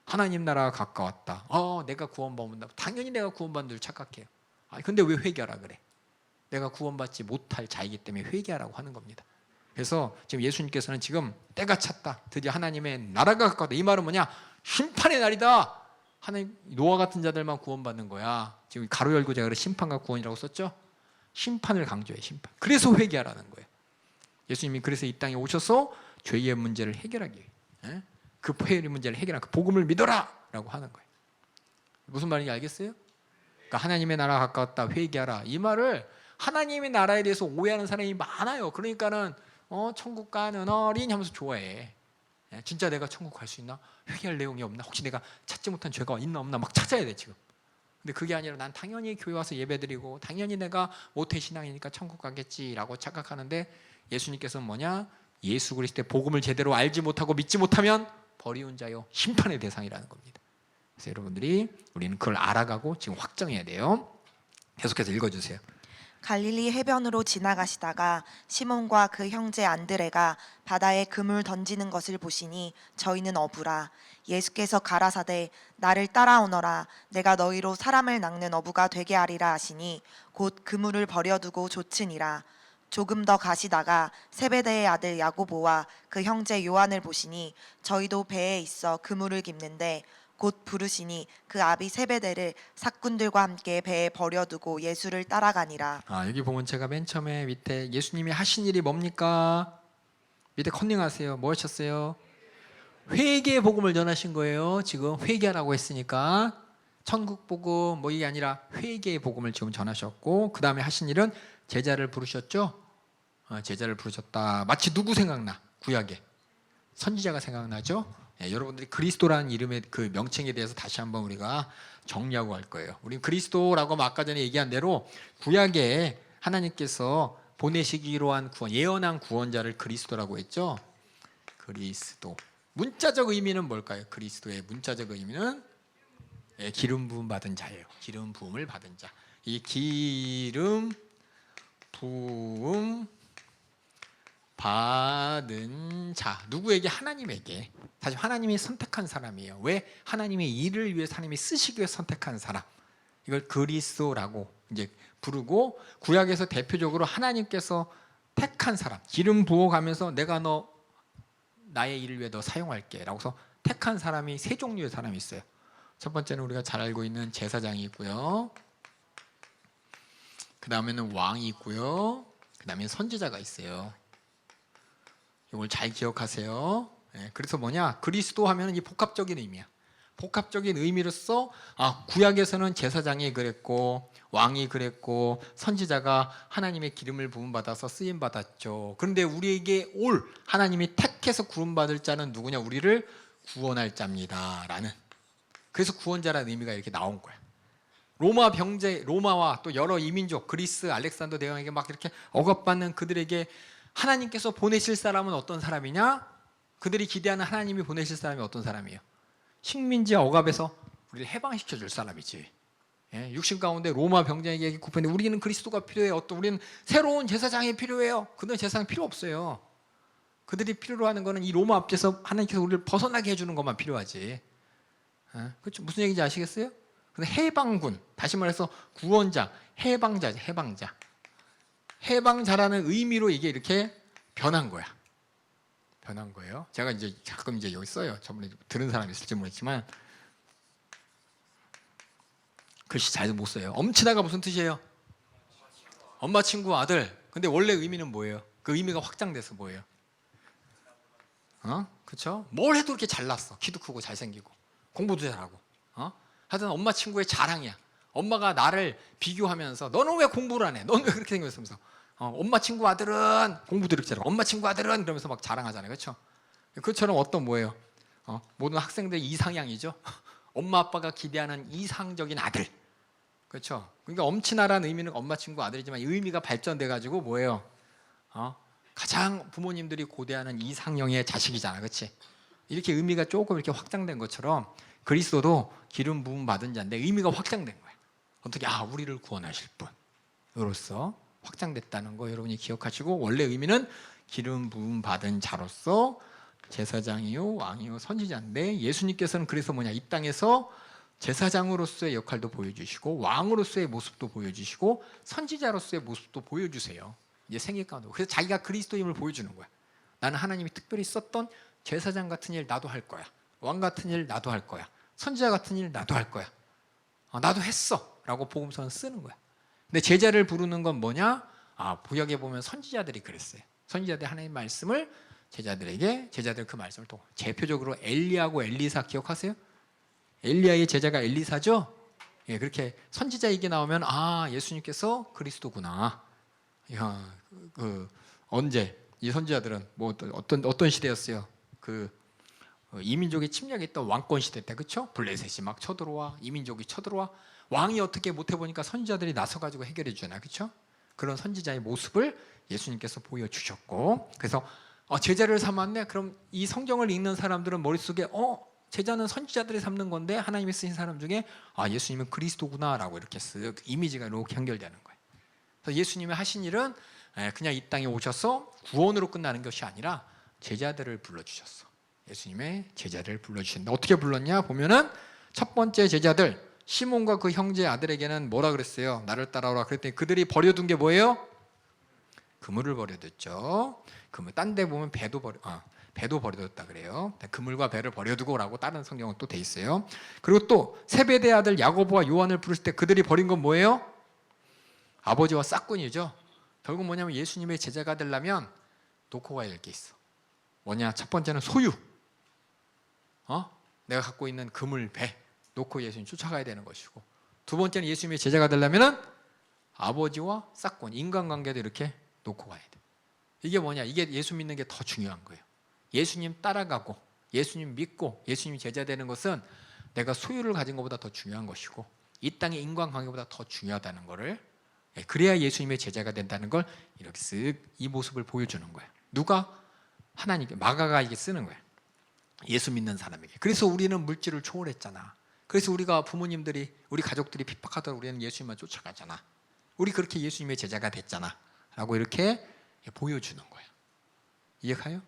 하나님 나라가 가까웠다. 내가 구원받는다. 당연히 내가 구원받는 줄 착각해요. 근데 왜 회개하라 그래? 내가 구원받지 못할 자이기 때문에 회개하라고 하는 겁니다. 그래서 지금 예수님께서는 지금 때가 찼다. 드디어 하나님의 나라가 가까웠다. 이 말은 뭐냐? 심판의 날이다. 하나님 노아 같은 자들만 구원받는 거야. 지금 가로 열고 제가 심판과 구원이라고 썼죠? 심판을 강조해. 심판. 그래서 회개하라는 거예요. 예수님이 그래서 이 땅에 오셔서 죄의 문제를 해결하기 위해 그 죄의 문제를 해결하는 그 복음을 믿어라 라고 하는 거예요. 무슨 말인지 알겠어요? 그러니까 하나님의 나라가 가까웠다. 회개하라. 이 말을 하나님의 나라에 대해서 오해하는 사람이 많아요. 그러니까는 천국 가는 어린 하면서 좋아해. 진짜 내가 천국 갈 수 있나? 회개할 내용이 없나? 혹시 내가 찾지 못한 죄가 있나 없나 막 찾아야 돼 지금. 근데 그게 아니라 난 당연히 교회 와서 예배드리고 당연히 내가 모태신앙이니까 천국 가겠지라고 착각하는데 예수님께서는 뭐냐? 예수 그리스도의 복음을 제대로 알지 못하고 믿지 못하면 버리운 자요 심판의 대상이라는 겁니다. 그래서 여러분들이 우리는 그걸 알아가고 지금 확정해야 돼요. 계속해서 읽어주세요. 갈릴리 해변으로 지나가시다가 시몬과 그 형제 안드레가 바다에 그물 던지는 것을 보시니 저희는 어부라. 예수께서 가라사대 나를 따라오너라. 내가 너희로 사람을 낚는 어부가 되게 하리라 하시니 곧 그물을 버려두고 좇으니라. 조금 더 가시다가 세베대의 아들 야고보와 그 형제 요한을 보시니 저희도 배에 있어 그물을 깁는데 곧 부르시니 그 아비 세베대를 사꾼들과 함께 배에 버려두고 예수를 따라가니라. 여기 보면 제가 맨 처음에 밑에 예수님이 하신 일이 뭡니까? 밑에 컨닝하세요. 뭐 하셨어요? 회개의 복음을 전하신 거예요. 지금 회개하라고 했으니까 천국 복음 뭐 이게 아니라 회개의 복음을 지금 전하셨고 그 다음에 하신 일은 제자를 부르셨죠. 제자를 부르셨다. 마치 누구 생각나? 구약에 선지자가 생각나죠. 여러분들이 그리스도라는 이름의 그 명칭에 대해서 다시 한번 우리가 정리하고 갈 거예요. 우리 그리스도라고 아까 전에 얘기한 대로 구약에 하나님께서 보내시기로 한 구원, 예언한 구원자를 그리스도라고 했죠. 그리스도. 문자적 의미는 뭘까요? 그리스도의 문자적 의미는 기름 부음 받은 자예요. 기름 부음을 받은 자. 이 기름 부음 받은 자 누구에게? 하나님에게. 사실 하나님이 선택한 사람이에요. 왜? 하나님의 일을 위해 하나님이 쓰시기 위해 선택한 사람. 이걸 그리스도라고 이제 부르고 구약에서 대표적으로 하나님께서 택한 사람. 기름 부어가면서 내가 너 나의 일을 위해 너 사용할게라고 해서 택한 사람이 세 종류의 사람이 있어요. 첫 번째는 우리가 잘 알고 있는 제사장이 있고요. 그 다음에는 왕이 있고요. 그 다음에 선지자가 있어요. 이걸 잘 기억하세요. 그래서 뭐냐? 그리스도 하면 이 복합적인 의미야. 복합적인 의미로서 구약에서는 제사장이 그랬고 왕이 그랬고 선지자가 하나님의 기름을 부음받아서 쓰임받았죠. 그런데 우리에게 올 하나님이 택해서 구원받을 자는 누구냐? 우리를 구원할 자입니다 라는. 그래서 구원자라는 의미가 이렇게 나온 거야. 로마 병제, 로마와 또 여러 이민족, 그리스, 알렉산더 대왕에게 막 이렇게 억압받는 그들에게 하나님께서 보내실 사람은 어떤 사람이냐? 그들이 기대하는 하나님이 보내실 사람이 어떤 사람이에요? 식민지 억압에서 우리를 해방시켜 줄 사람이지. 육신 가운데 로마 병장에게 구편에 우리는 그리스도가 필요해요. 우리는 새로운 제사장이 필요해요. 그들은 제사장 필요 없어요. 그들이 필요로 하는 거는 이 로마 앞에서 하나님께서 우리를 벗어나게 해주는 것만 필요하지. 그렇죠? 무슨 얘기인지 아시겠어요? 근데 해방군, 다시 말해서 구원자, 해방자지, 해방자. 해방자라는 의미로 이게 이렇게 변한 거야. 변한 거예요. 제가 이제 가끔 이제 여기 써요. 저번에 들은 사람이 있을지 모르겠지만 글씨 잘 못 써요. 엄친아가 무슨 뜻이에요? 엄마, 친구, 아들. 근데 원래 의미는 뭐예요? 그 의미가 확장돼서 뭐예요? 그렇죠? 뭘 해도 이렇게 잘났어. 키도 크고 잘생기고 공부도 잘하고. 하여튼 엄마 친구의 자랑이야. 엄마가 나를 비교하면서 너는 왜 공부를 안 해? 너는 왜 그렇게 생겼으면서 엄마 친구 아들은 공부도 이렇게 잘하고 엄마 친구 아들은 이러면서 막 자랑하잖아요. 그렇죠? 그것처럼 어떤 뭐예요? 모든 학생들 이상향이죠. 엄마 아빠가 기대하는 이상적인 아들. 그렇죠? 그러니까 엄친아라는 의미는 엄마 친구 아들이지만 이 의미가 발전돼 가지고 뭐예요? 가장 부모님들이 고대하는 이상형의 자식이잖아. 그렇지? 이렇게 의미가 조금 이렇게 확장된 것처럼 그리스도도 기름 부음 받은 자인데 의미가 확장된 거야. 어떻게? 우리를 구원하실 분으로서 확장됐다는 거 여러분이 기억하시고 원래 의미는 기름 부음 받은 자로서 제사장이요 왕이요 선지자인데, 예수님께서는 그래서 뭐냐, 이 땅에서 제사장으로서의 역할도 보여주시고 왕으로서의 모습도 보여주시고 선지자로서의 모습도 보여주세요. 이제 생애 가운데. 그래서 자기가 그리스도임을 보여주는 거야. 나는 하나님이 특별히 썼던 제사장 같은 일 나도 할 거야. 왕 같은 일 나도 할 거야. 선지자 같은 일 나도 할 거야. 나도 했어 라고 복음서는 쓰는 거야. 근데 제자를 부르는 건 뭐냐? 구약에 보면 선지자들이 그랬어요. 선지자들이 하나님의 말씀을 제자들에게, 제자들 그 말씀을 또 대표적으로 엘리야하고 엘리사 기억하세요? 엘리야의 제자가 엘리사죠? 예, 그렇게 선지자 얘기 나오면 예수님께서 그리스도구나. 야, 언제 이 선지자들은 뭐 어떤 시대였어요? 이민족이 침략했던 왕권 시대 때, 그렇죠? 블레셋이 막 쳐들어와, 이민족이 쳐들어와, 왕이 어떻게 못해 보니까 선지자들이 나서 가지고 해결해 주잖아요, 그렇죠? 그런 선지자의 모습을 예수님께서 보여주셨고, 그래서 제자를 삼았네. 그럼 이 성경을 읽는 사람들은 머릿속에 제자는 선지자들이 삼는 건데 하나님이 쓰신 사람 중에 예수님은 그리스도구나라고 이렇게 쓱 이미지가 이렇게 연결되는 거예요. 그래서 예수님이 하신 일은 그냥 이 땅에 오셔서 구원으로 끝나는 것이 아니라 제자들을 불러주셨어. 예수님의 제자를 불러주신다. 어떻게 불렀냐 보면은, 첫 번째 제자들 시몬과 그 형제 아들에게는 뭐라 그랬어요? 나를 따라오라 그랬더니 그들이 버려둔 게 뭐예요? 그물을 버려뒀죠. 그물, 딴 데 보면 배도 버려뒀다 그래요. 그물과 배를 버려두고라고 다른 성경은 또 돼 있어요. 그리고 또 세베대 아들 야고보와 요한을 부르실 때 그들이 버린 건 뭐예요? 아버지와 싹꾼이죠. 결국 뭐냐면 예수님의 제자가 되려면 놓고 가야 될 게 있어. 뭐냐? 첫 번째는 소유. 내가 갖고 있는 그물, 배 놓고 예수님 쫓아가야 되는 것이고, 두 번째는 예수님의 제자가 되려면은 아버지와 싹꾼, 인간관계도 이렇게 놓고 가야 돼. 이게 뭐냐? 이게 예수 믿는 게 더 중요한 거예요. 예수님 따라가고 예수님 믿고 예수님 제자 되는 것은 내가 소유를 가진 것보다 더 중요한 것이고, 이 땅의 인간관계보다 더 중요하다는 것을, 그래야 예수님의 제자가 된다는 걸 이렇게 쓱 이 모습을 보여주는 거예요. 누가? 하나님께, 마가가 이게 쓰는 거예요. 예수 믿는 사람에게. 그래서 우리는 물질을 초월했잖아. 그래서 우리가 부모님들이, 우리 가족들이 핍박하더라도 우리는 예수님만 쫓아가잖아. 우리 그렇게 예수님의 제자가 됐잖아 라고 이렇게 보여주는 거예요. 이해가요?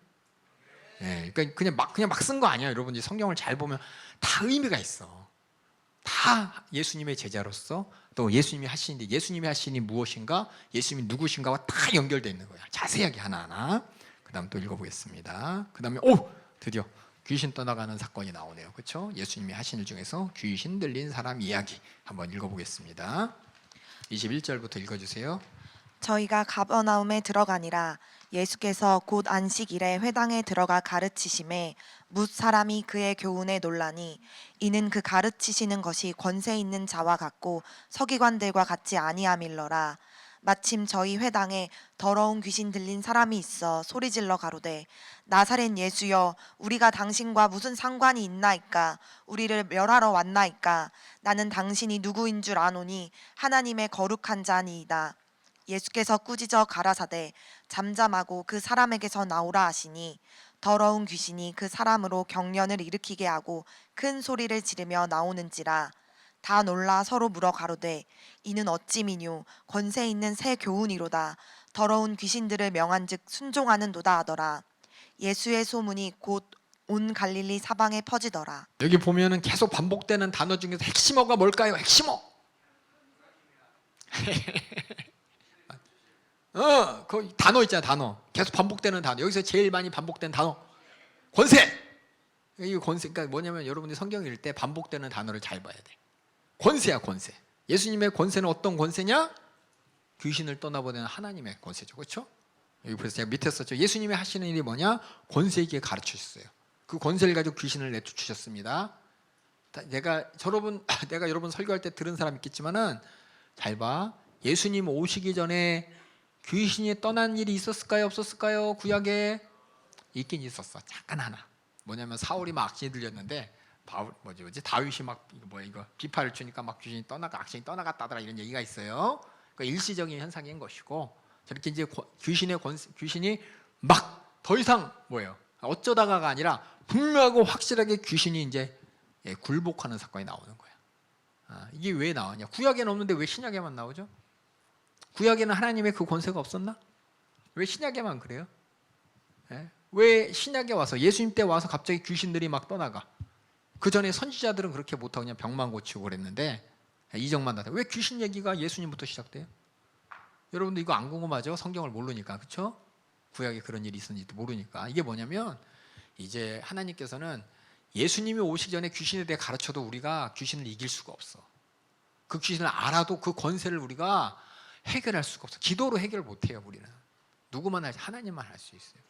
그러니까 그냥 막 쓴 거 아니에요. 여러분들이 성경을 잘 보면 다 의미가 있어. 다 예수님의 제자로서, 또 예수님이 하신 일, 예수님이 하신 일이 무엇인가, 예수님이 누구신가와 다 연결되어 있는 거야. 자세하게 하나하나. 그 다음 또 읽어보겠습니다. 그 다음에 드디어 귀신 떠나가는 사건이 나오네요. 그렇죠? 예수님이 하신 일 중에서 귀신 들린 사람 이야기 한번 읽어보겠습니다. 21절부터 읽어주세요. 저희가 가버나움에 들어가니라. 예수께서 곧 안식일에 회당에 들어가 가르치심에 뭇 사람이 그의 교훈에 놀라니, 이는 그 가르치시는 것이 권세 있는 자와 같고 서기관들과 같지 아니함일러라. 마침 저희 회당에 더러운 귀신 들린 사람이 있어 소리질러 가로되, 나사렛 예수여, 우리가 당신과 무슨 상관이 있나이까? 우리를 멸하러 왔나이까? 나는 당신이 누구인 줄 아노니 하나님의 거룩한 자니이다. 예수께서 꾸짖어 가라사대, 잠잠하고 그 사람에게서 나오라 하시니, 더러운 귀신이 그 사람으로 경련을 일으키게 하고 큰 소리를 지르며 나오는지라. 다 놀라 서로 물어 가로되, 이는 어찌미뇨? 권세 있는 새 교훈이로다. 더러운 귀신들을 명한즉 순종하는도다 하더라. 예수의 소문이 곧 온 갈릴리 사방에 퍼지더라. 여기 보면은 계속 반복되는 단어 중에서 핵심어가 뭘까요? 핵심어. 그 단어 있잖아, 단어. 계속 반복되는 단어. 여기서 제일 많이 반복된 단어. 권세. 이 권세, 그러니까 뭐냐면 여러분들이 성경 읽을 때 반복되는 단어를 잘 봐야 돼. 권세야, 권세. 예수님의 권세는 어떤 권세냐? 귀신을 떠나보내는 하나님의 권세죠. 그렇죠? 여기 그래서 제가 밑에 썼죠. 예수님이 하시는 일이 뭐냐? 권세 있게 가르치셨어요. 그 권세를 가지고 귀신을 내쫓으셨습니다. 내가 여러분 설교할 때 들은 사람 있겠지만은 잘 봐. 예수님 오시기 전에 귀신이 떠난 일이 있었을까요? 없었을까요? 구약에 있긴 있었어. 잠깐 하나. 뭐냐면 사울이 막 악신이 들렸는데 다윗이 막 이거 비파를 주니까 막 악신이 떠나갔다더라 이런 얘기가 있어요. 그러니까 일시적인 현상인 것이고, 저렇게 이제 귀신이 막 더 이상 어쩌다가가 아니라 분명하고 확실하게 귀신이 이제 굴복하는 사건이 나오는 거야. 이게 왜 나왔냐? 구약에는 없는데 왜 신약에만 나오죠? 구약에는 하나님의 그 권세가 없었나? 왜 신약에만 그래요? 예? 왜 신약에 와서 예수님 때 와서 갑자기 귀신들이 막 떠나가? 그 전에 선지자들은 그렇게 못하고 그냥 병만 고치고 그랬는데 이적만 나타. 왜 귀신 얘기가 예수님부터 시작돼요? 여러분들 이거 안 궁금하죠? 성경을 모르니까, 그렇죠? 구약에 그런 일이 있었는지도 모르니까. 이게 뭐냐면 이제 하나님께서는 예수님이 오시기 전에 귀신에 대해 가르쳐도 우리가 귀신을 이길 수가 없어. 그 귀신을 알아도 그 권세를 우리가 해결할 수가 없어. 기도로 해결 못해요. 우리는 누구만 할지 하나님만 할 수 있어요.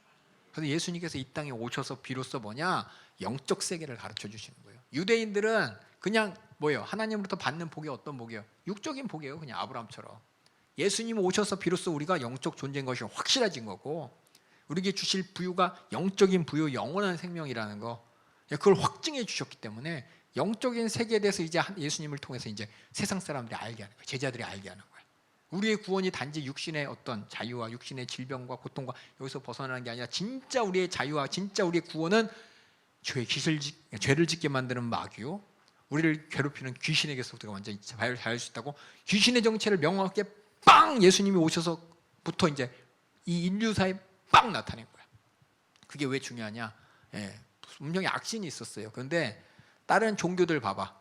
그래서 예수님께서 이 땅에 오셔서 비로소 뭐냐, 영적 세계를 가르쳐 주시는 거예요. 유대인들은 그냥 뭐예요? 하나님으로부터 받는 복이 어떤 복이에요? 육적인 복이에요. 그냥 아브라함처럼. 예수님 오셔서 비로소 우리가 영적 존재인 것이 확실해진 거고, 우리에게 주실 부유가 영적인 부유, 영원한 생명이라는 거, 그걸 확증해 주셨기 때문에 영적인 세계에 대해서 이제 예수님을 통해서 이제 세상 사람들이 알게 하는 거예요. 제자들이 알게 하는 거예요. 우리의 구원이 단지 육신의 어떤 자유와 육신의 질병과 고통과 여기서 벗어나는 게 아니라 진짜 우리의 자유와 진짜 우리의 구원은 죄를 짓게 만드는 마귀요, 우리를 괴롭히는 귀신에게서부터 완전히 자유할 수 있다고, 귀신의 정체를 명확하게 빵 예수님이 오셔서부터 이제 이 인류사에 빵 나타낸 거야. 그게 왜 중요하냐? 예, 분명히 악신이 있었어요. 그런데 다른 종교들 봐봐.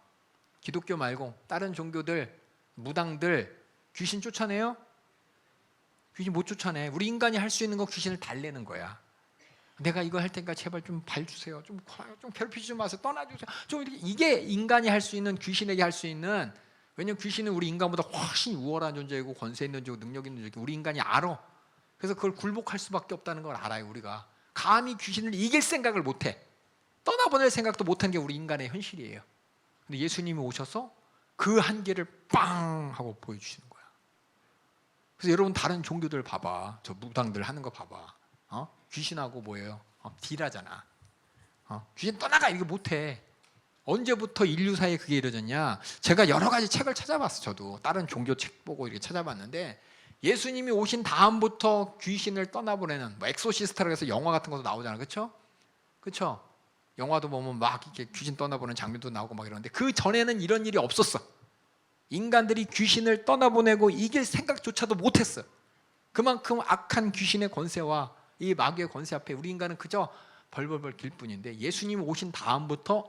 기독교 말고 다른 종교들, 무당들 귀신 쫓아내요? 귀신 못 쫓아내. 우리 인간이 할 수 있는 거 귀신을 달래는 거야. 내가 이거 할 테니까 제발 좀 봐주세요. 좀 괴롭히지 좀 마세요. 떠나주세요. 좀 이게 인간이 할 수 있는, 귀신에게 할 수 있는. 왜냐면 귀신은 우리 인간보다 훨씬 우월한 존재이고 권세 있는 존재고 능력 있는 존재이고 우리 인간이 알아. 그래서 그걸 굴복할 수밖에 없다는 걸 알아요. 우리가 감히 귀신을 이길 생각을 못해. 떠나보낼 생각도 못한 게 우리 인간의 현실이에요. 근데 예수님이 오셔서 그 한계를 빵 하고 보여주시는 거야. 그래서 여러분 다른 종교들 봐봐. 저 무당들 하는 거 봐봐. 귀신하고 뭐예요? 딜하잖아. 귀신 떠나가 이렇게 못해. 언제부터 인류사에 그게 이루어졌냐? 제가 여러 가지 책을 찾아봤어. 저도 다른 종교 책 보고 이렇게 찾아봤는데 예수님이 오신 다음부터 귀신을 떠나보내는 뭐 엑소시스트라고 해서 영화 같은 것도 나오잖아. 그렇죠? 그렇죠? 영화도 보면 막 이렇게 귀신 떠나보는 장면도 나오고 막 이러는데 그 전에는 이런 일이 없었어. 인간들이 귀신을 떠나보내고 이길 생각조차도 못했어. 그만큼 악한 귀신의 권세와 이 마귀의 권세 앞에 우리 인간은 그저 벌벌벌 길 뿐인데, 예수님이 오신 다음부터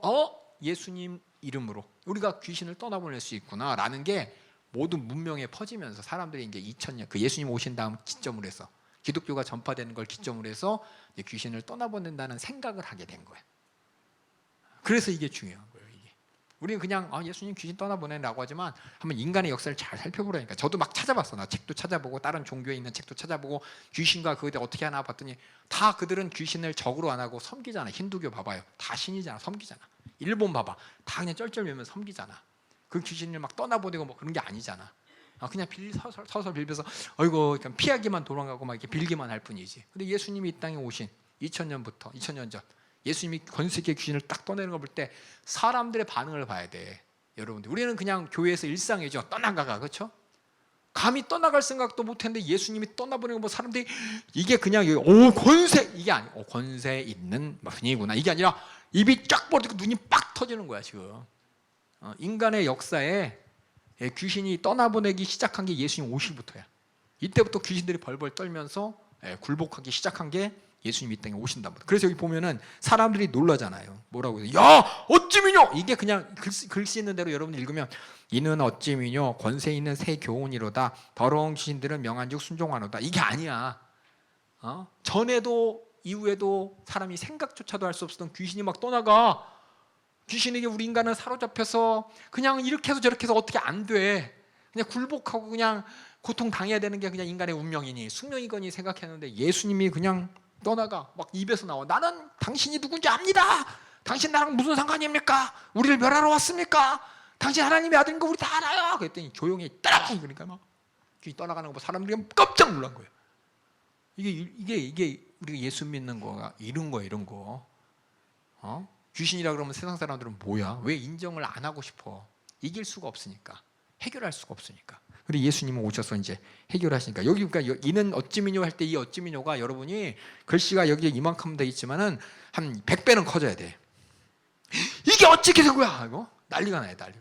예수님 이름으로 우리가 귀신을 떠나보낼 수 있구나라는 게 모든 문명에 퍼지면서 사람들이 이제 2000년 그 예수님 오신 다음 기점으로 해서 기독교가 전파되는 걸 기점으로 해서 이제 귀신을 떠나보낸다는 생각을 하게 된 거예요. 그래서 이게 중요한 거예요. 이게 우리는 그냥 예수님 귀신 떠나보내라고 하지만 한번 인간의 역사를 잘 살펴보라니까. 저도 막 찾아봤어. 나 책도 찾아보고 다른 종교에 있는 책도 찾아보고 귀신과 그들 어떻게 하나 봤더니 다 그들은 귀신을 적으로 안 하고 섬기잖아. 힌두교 봐봐요. 다 신이잖아. 섬기잖아. 일본 봐봐. 다 그냥 쩔쩔매면 섬기잖아. 그 귀신을 막 떠나보내고 뭐 그런 게 아니잖아. 그냥 서서 빌면서 어이구 그냥 피하기만 도망가고 막 이렇게 빌기만 할 뿐이지. 근데 예수님이 이 땅에 오신 2000년 전 예수님이 권세의 귀신을 딱 떠내는 걸 볼 때 사람들의 반응을 봐야 돼. 여러분들 우리는 그냥 교회에서 일상이죠. 떠나가가. 그렇죠? 감히 떠나갈 생각도 못했는데 예수님이 떠나보내고 뭐 사람들이 이게 그냥 권세 이게 아니고 권세 있는 분이구나 이게 아니라 입이 쫙 벌어지고 눈이 빡 터지는 거야 지금. 인간의 역사에 귀신이 떠나보내기 시작한 게 예수님 오시부터야. 이때부터 귀신들이 벌벌 떨면서 굴복하기 시작한 게 예수님이 이 땅에 오신다부터. 그래서 여기 보면은 사람들이 놀라잖아요. 뭐라고 해서 야 어찌 미뇨 이게 그냥 글씨 있는 대로 여러분 읽으면 이는 어찌 미뇨 권세 있는 새 교훈이로다 더러운 귀신들은 명한즉 순종하노다 이게 아니야. 전에도 이후에도 사람이 생각조차도 할 수 없었던 귀신이 막 떠나가. 귀신에게 우리 인간은 사로잡혀서 그냥 이렇게 해서 저렇게 해서 어떻게 안 돼. 그냥 굴복하고 그냥 고통 당해야 되는 게 그냥 인간의 운명이니 숙명이거니 생각했는데 예수님이 그냥 떠나가. 막 입에서 나와. 나는 당신이 누군지 압니다. 당신 나랑 무슨 상관입니까? 우리를 멸하러 왔습니까? 당신 하나님의 아들인 거 우리 다 알아요. 그랬더니 조용히 따라. 그러니까 막 귀신 떠나가는 거 보고 사람들이 깜짝 놀란 거예요. 이게 우리가 예수 믿는 거가 이런 거야, 이런 거. 귀신이라 그러면 세상 사람들은 뭐야? 왜 인정을 안 하고 싶어? 이길 수가 없으니까. 해결할 수가 없으니까. 그리고 예수님은 오셔서 이제 해결하시니까. 여기 그러니까 이는 어찌미뇨 할 때 이 어찌미뇨가 여러분이 글씨가 여기에 이만큼 돼 있지만은 한 100배는 커져야 돼. 이게 어떻게 된 거야? 이거 난리가 나야 돼.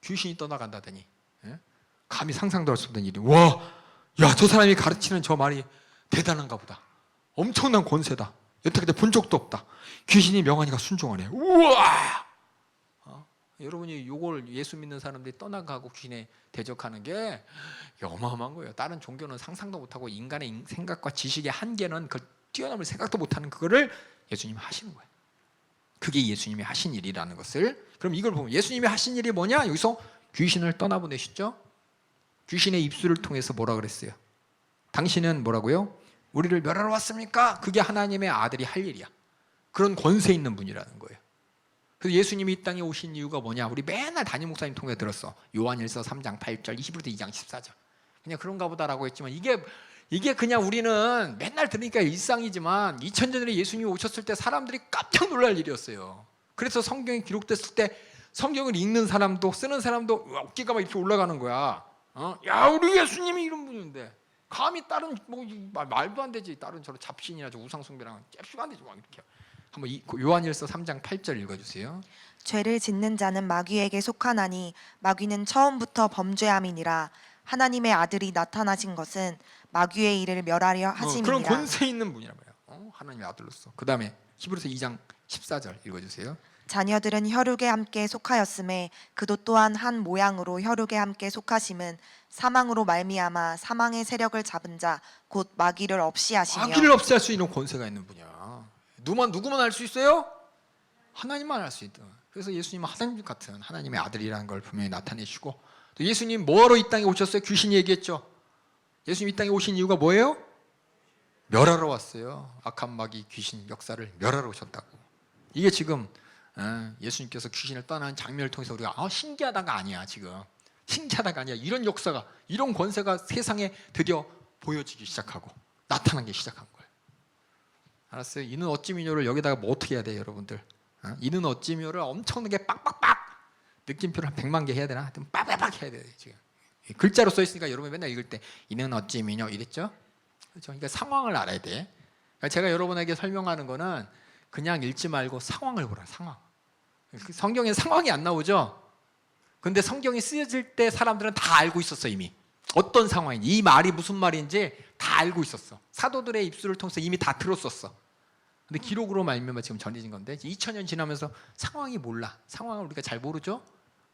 귀신이 떠나간다더니 감히 상상도 할 수 없는 일이. 와, 야, 저 사람이 가르치는 저 말이 대단한가 보다. 엄청난 권세다. 여태까지 본 적도 없다. 귀신이 명하니까 순종하네. 우와! 여러분이 요걸 예수 믿는 사람들이 떠나가고 귀신에 대적하는 게 어마어마한 거예요. 다른 종교는 상상도 못하고 인간의 생각과 지식의 한계는 그걸 뛰어넘을 생각도 못하는 그거를 예수님이 하시는 거예요. 그게 예수님이 하신 일이라는 것을. 그럼 이걸 보면 예수님이 하신 일이 뭐냐? 여기서 귀신을 떠나보내셨죠. 귀신의 입술을 통해서 뭐라 그랬어요? 당신은 뭐라고요? 우리를 멸하러 왔습니까? 그게 하나님의 아들이 할 일이야. 그런 권세 있는 분이라는 거예요. 그래서 예수님이 이 땅에 오신 이유가 뭐냐? 우리 맨날 담임 목사님 통해 들었어. 요한일서 3장 8절, 21도 2장 14절. 그냥 그런가 보다라고 했지만 이게 그냥 우리는 맨날 들으니까 일상이지만 2000년 전에 예수님이 오셨을 때 사람들이 깜짝 놀랄 일이었어요. 그래서 성경이 기록됐을 때 성경을 읽는 사람도 쓰는 사람도 어깨가 막 이렇게 올라가는 거야. 야, 우리 예수님이 이런 분인데 감히 다른 말도 안 되지. 다른 저런 잡신이나 저 우상숭배랑 잽시가 안 되지 막 이렇게. 한번 요한일서 3장 8절 읽어주세요. 죄를 짓는 자는 마귀에게 속하나니 마귀는 처음부터 범죄함이니라. 하나님의 아들이 나타나신 것은 마귀의 일을 멸하려 하심이니라. 그런 권세 있는 분이란 말이야. 하나님의 아들로서. 그 다음에 히브리서 2장 14절 읽어주세요. 자녀들은 혈육에 함께 속하였음에 그도 또한 한 모양으로 혈육에 함께 속하심은 사망으로 말미암아 사망의 세력을 잡은 자 곧 마귀를 없이 하시며. 마귀를 없애할 수 있는 권세가 있는 분이야. 누구만 할 수 있어요? 하나님만 할 수 있다. 그래서 예수님은 하나님 같은 하나님의 아들이라는 걸 분명히 나타내시고, 또 예수님 뭐하러 이 땅에 오셨어요? 귀신이 얘기했죠. 예수님 이 땅에 오신 이유가 뭐예요? 멸하러 왔어요. 악한 마귀 귀신 역사를 멸하러 오셨다고. 이게 지금 예수님께서 귀신을 떠나는 장면을 통해서 우리가 신기하다가 아니야. 지금 신기하다가 아니야. 이런 역사가, 이런 권세가 세상에 드디어 보여지기 시작하고 나타나기 시작한 거예요. 알았어요? 이는 어찌미뇨를 여기다가 뭐 어떻게 해야 돼요, 여러분들? 이는 어찌미뇨를 엄청나게 빡빡빡 느낌표를 한 100만 개 해야 되나? 하여튼 빡빡빡 해야 돼요. 지금 글자로 써 있으니까 여러분 맨날 읽을 때 이는 어찌미뇨 이랬죠? 그렇죠? 그러니까 상황을 알아야 돼. 그러니까 제가 여러분에게 설명하는 거는 그냥 읽지 말고 상황을 보라. 상황. 성경에 상황이 안 나오죠? 근데 성경이 쓰여질 때 사람들은 다 알고 있었어. 이미 어떤 상황인지, 이 말이 무슨 말인지 다 알고 있었어. 사도들의 입술을 통해서 이미 다 들었었어. 근데 기록으로 말미암아 지금 전해진 건데 2000년 지나면서 상황이 몰라. 상황을 우리가 잘 모르죠?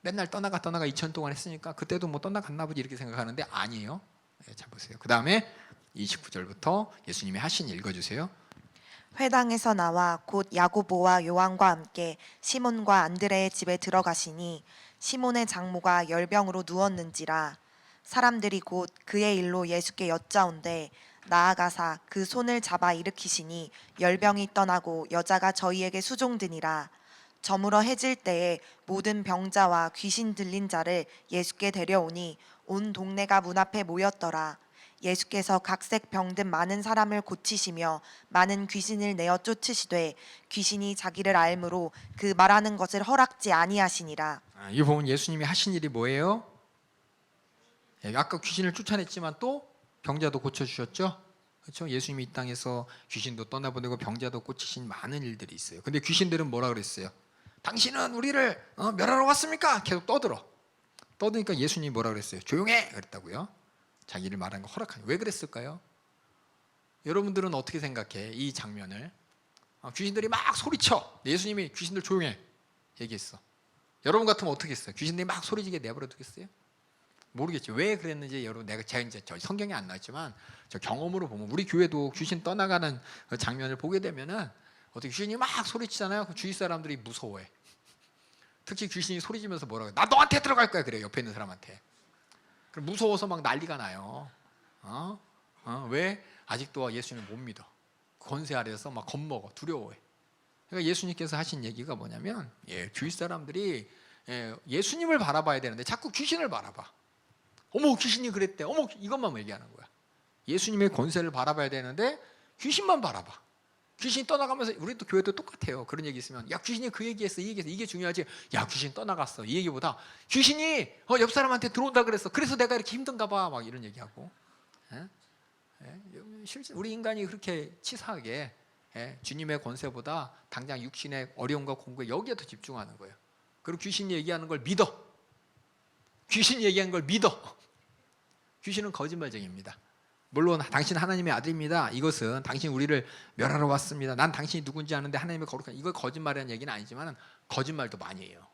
맨날 떠나가 2000년 동안 했으니까 그때도 뭐 떠나갔나 보지 이렇게 생각하는데 아니에요. 네, 잘 보세요. 그 다음에 29절부터 예수님이 하신 일 읽어주세요. 회당에서 나와 곧 야고보와 요한과 함께 시몬과 안드레의 집에 들어가시니 시몬의 장모가 열병으로 누웠는지라. 사람들이 곧 그의 일로 예수께 여짜온대 나아가사 그 손을 잡아 일으키시니 열병이 떠나고 여자가 저희에게 수종드니라. 저물어 해질 때에 모든 병자와 귀신 들린 자를 예수께 데려오니 온 동네가 문 앞에 모였더라. 예수께서 각색 병든 많은 사람을 고치시며 많은 귀신을 내어 쫓으시되 귀신이 자기를 알므로 그 말하는 것을 허락지 아니하시니라. 이 보면 예수님이 하신 일이 뭐예요? 아까 귀신을 쫓아냈지만 또 병자도 고쳐주셨죠? 그렇죠? 예수님이 이 땅에서 귀신도 떠나보내고 병자도 고치신 많은 일들이 있어요. 근데 귀신들은 뭐라 그랬어요? 당신은 우리를 멸하러 왔습니까? 계속 떠드니까 예수님이 뭐라 그랬어요? 조용해! 그랬다고요. 자기를 말하는 거 허락하니. 왜 그랬을까요? 여러분들은 어떻게 생각해? 이 장면을. 귀신들이 막 소리쳐. 예수님이 귀신들 조용해 얘기했어. 여러분 같으면 어떻게 했어요? 귀신들이 막 소리지게 내버려 두겠어요? 모르겠죠. 왜 그랬는지 여러분, 제가 이제 저 성경에 안 나왔지만 저 경험으로 보면 우리 교회도 귀신 떠나가는 그 장면을 보게 되면은 어떻게 귀신이 막 소리치잖아요. 그 주위 사람들이 무서워해. 특히 귀신이 소리지면서 뭐라고 해? 나 너한테 들어갈 거야 그래. 옆에 있는 사람한테. 그럼 무서워서 막 난리가 나요. 왜? 아직도 예수님을 못 믿어. 권세 아래서 막 겁먹어. 두려워해. 그러니까 예수님께서 하신 얘기가 뭐냐면 주위 사람들이 예수님을 바라봐야 되는데 자꾸 귀신을 바라봐. 어머 귀신이 그랬대. 어머 이것만 얘기하는 거야. 예수님의 권세를 바라봐야 되는데 귀신만 바라봐. 귀신이 떠나가면서 우리도 교회도 똑같아요. 그런 얘기 있으면 야 귀신이 그 얘기했어 이 얘기했어 이게 중요하지. 야 귀신 떠나갔어 이 얘기보다 귀신이 옆 사람한테 들어온다 그랬어. 그래서 내가 이렇게 힘든가 봐 막 이런 얘기하고. 실제 우리 인간이 그렇게 치사하게 주님의 권세보다 당장 육신의 어려움과 공부에 여기에 더 집중하는 거예요. 그리고 귀신이 얘기하는 걸 믿어. 귀신이 얘기하는 걸 믿어. 귀신은 거짓말쟁이입니다. 물론 당신 하나님의 아들입니다. 이것은 당신 우리를 멸하러 왔습니다. 난 당신이 누군지 아는데 하나님의 거룩한, 이거 거짓말이라는 얘기는 아니지만 거짓말도 많이 해요.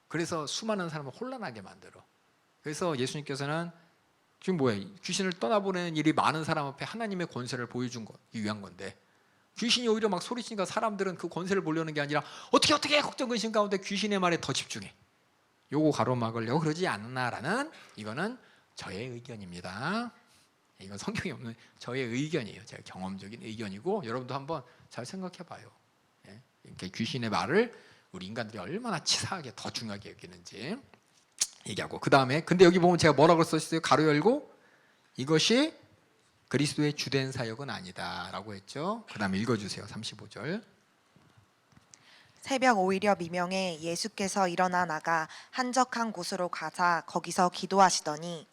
그래서 수많은 사람을 혼란하게 만들어. 그래서 예수님께서는 지금 뭐야, 귀신을 떠나보내는 일이 많은 사람 앞에 하나님의 권세를 보여준 위한 건데, 귀신이 오히려 막 소리치니까 사람들은 그 권세를 보려는 게 아니라 어떻게 걱정 근심 가운데 귀신의 말에 더 집중해. 요거 가로막으려고 그러지 않나라는, 이거는 저의 의견입니다. 이건 성경이 없는 저의 의견이에요. 제가 경험적인 의견이고, 여러분도 한번 잘 생각해 봐요. 이렇게 귀신의 말을 우리 인간들이 얼마나 치사하게 더 중요하게 여기는지 얘기하고, 그 다음에 근데 여기 보면 제가 뭐라고 썼어요? 가로 열고 이것이 그리스도의 주된 사역은 아니다 라고 했죠. 그 다음에 읽어주세요. 35절. 새벽 오히려 미명에 예수께서 일어나 나가 한적한 곳으로 가사 거기서 기도하시더니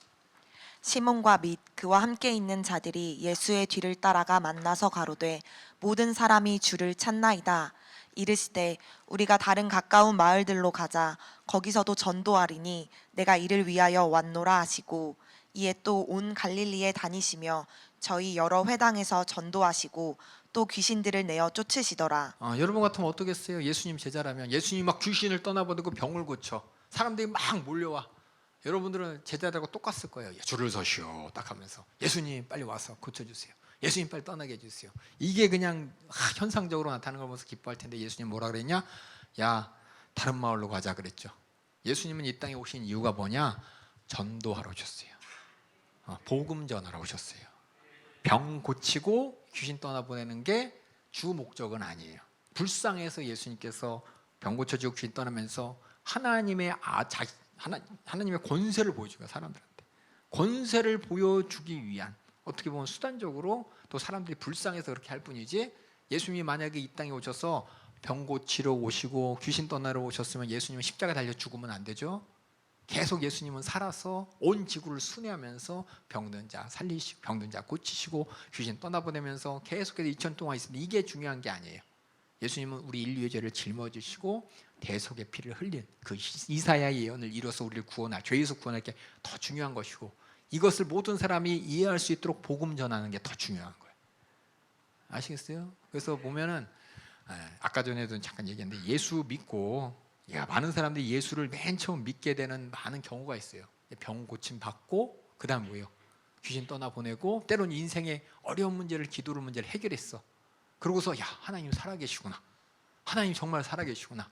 시몬과 및 그와 함께 있는 자들이 예수의 뒤를 따라가 만나서 가로되 모든 사람이 주를 찾나이다. 이르시되 우리가 다른 가까운 마을들로 가자. 거기서도 전도하리니 내가 이를 위하여 왔노라 하시고, 이에 또 온 갈릴리에 다니시며 저희 여러 회당에서 전도하시고 또 귀신들을 내어 쫓으시더라. 여러분 같으면 어떠겠어요? 예수님 제자라면 예수님이 막 귀신을 떠나보내고 병을 고쳐 사람들이 막 몰려와. 여러분들은 제자들하고 똑같을 거예요. 줄을 서시오 딱 하면서 예수님 빨리 와서 고쳐주세요. 예수님 빨리 떠나게 해주세요. 이게 그냥 현상적으로 나타나는 걸 보면서 기뻐할 텐데, 예수님 뭐라 그랬냐? 야, 다른 마을로 가자 그랬죠. 예수님은 이 땅에 오신 이유가 뭐냐? 전도하러 오셨어요. 복음 전하러 오셨어요. 병 고치고 귀신 떠나보내는 게 주 목적은 아니에요. 불쌍해서 예수님께서 병 고쳐주고 귀신 떠나면서 하나님의 하나님의 권세를 보여주고, 사람들한테 권세를 보여주기 위한, 어떻게 보면 수단적으로 또 사람들이 불쌍해서 그렇게 할 뿐이지, 예수님이 만약에 이 땅에 오셔서 병 고치러 오시고 귀신 떠나러 오셨으면 예수님은 십자가 달려 죽으면 안 되죠. 계속 예수님은 살아서 온 지구를 순회하면서 병든 자 살리시고 병든 자 고치시고 귀신 떠나보내면서 계속해서 2000 동안 있으니, 이게 중요한 게 아니에요. 예수님은 우리 인류의 죄를 짊어지시고 대속의 피를 흘린 그 이사야의 예언을 이뤄서 우리를 구원할, 죄에서 구원할 게 더 중요한 것이고, 이것을 모든 사람이 이해할 수 있도록 복음 전하는 게 더 중요한 거예요. 아시겠어요? 그래서 보면은 아까 전에도 잠깐 얘기했는데, 예수 믿고 많은 사람들이 예수를 맨 처음 믿게 되는 많은 경우가 있어요. 병 고침 받고 그 다음 뭐예요? 귀신 떠나보내고 때로는 인생의 어려운 문제를, 기도로 문제를 해결했어. 그러고서 야, 하나님 살아계시구나, 하나님 정말 살아계시구나,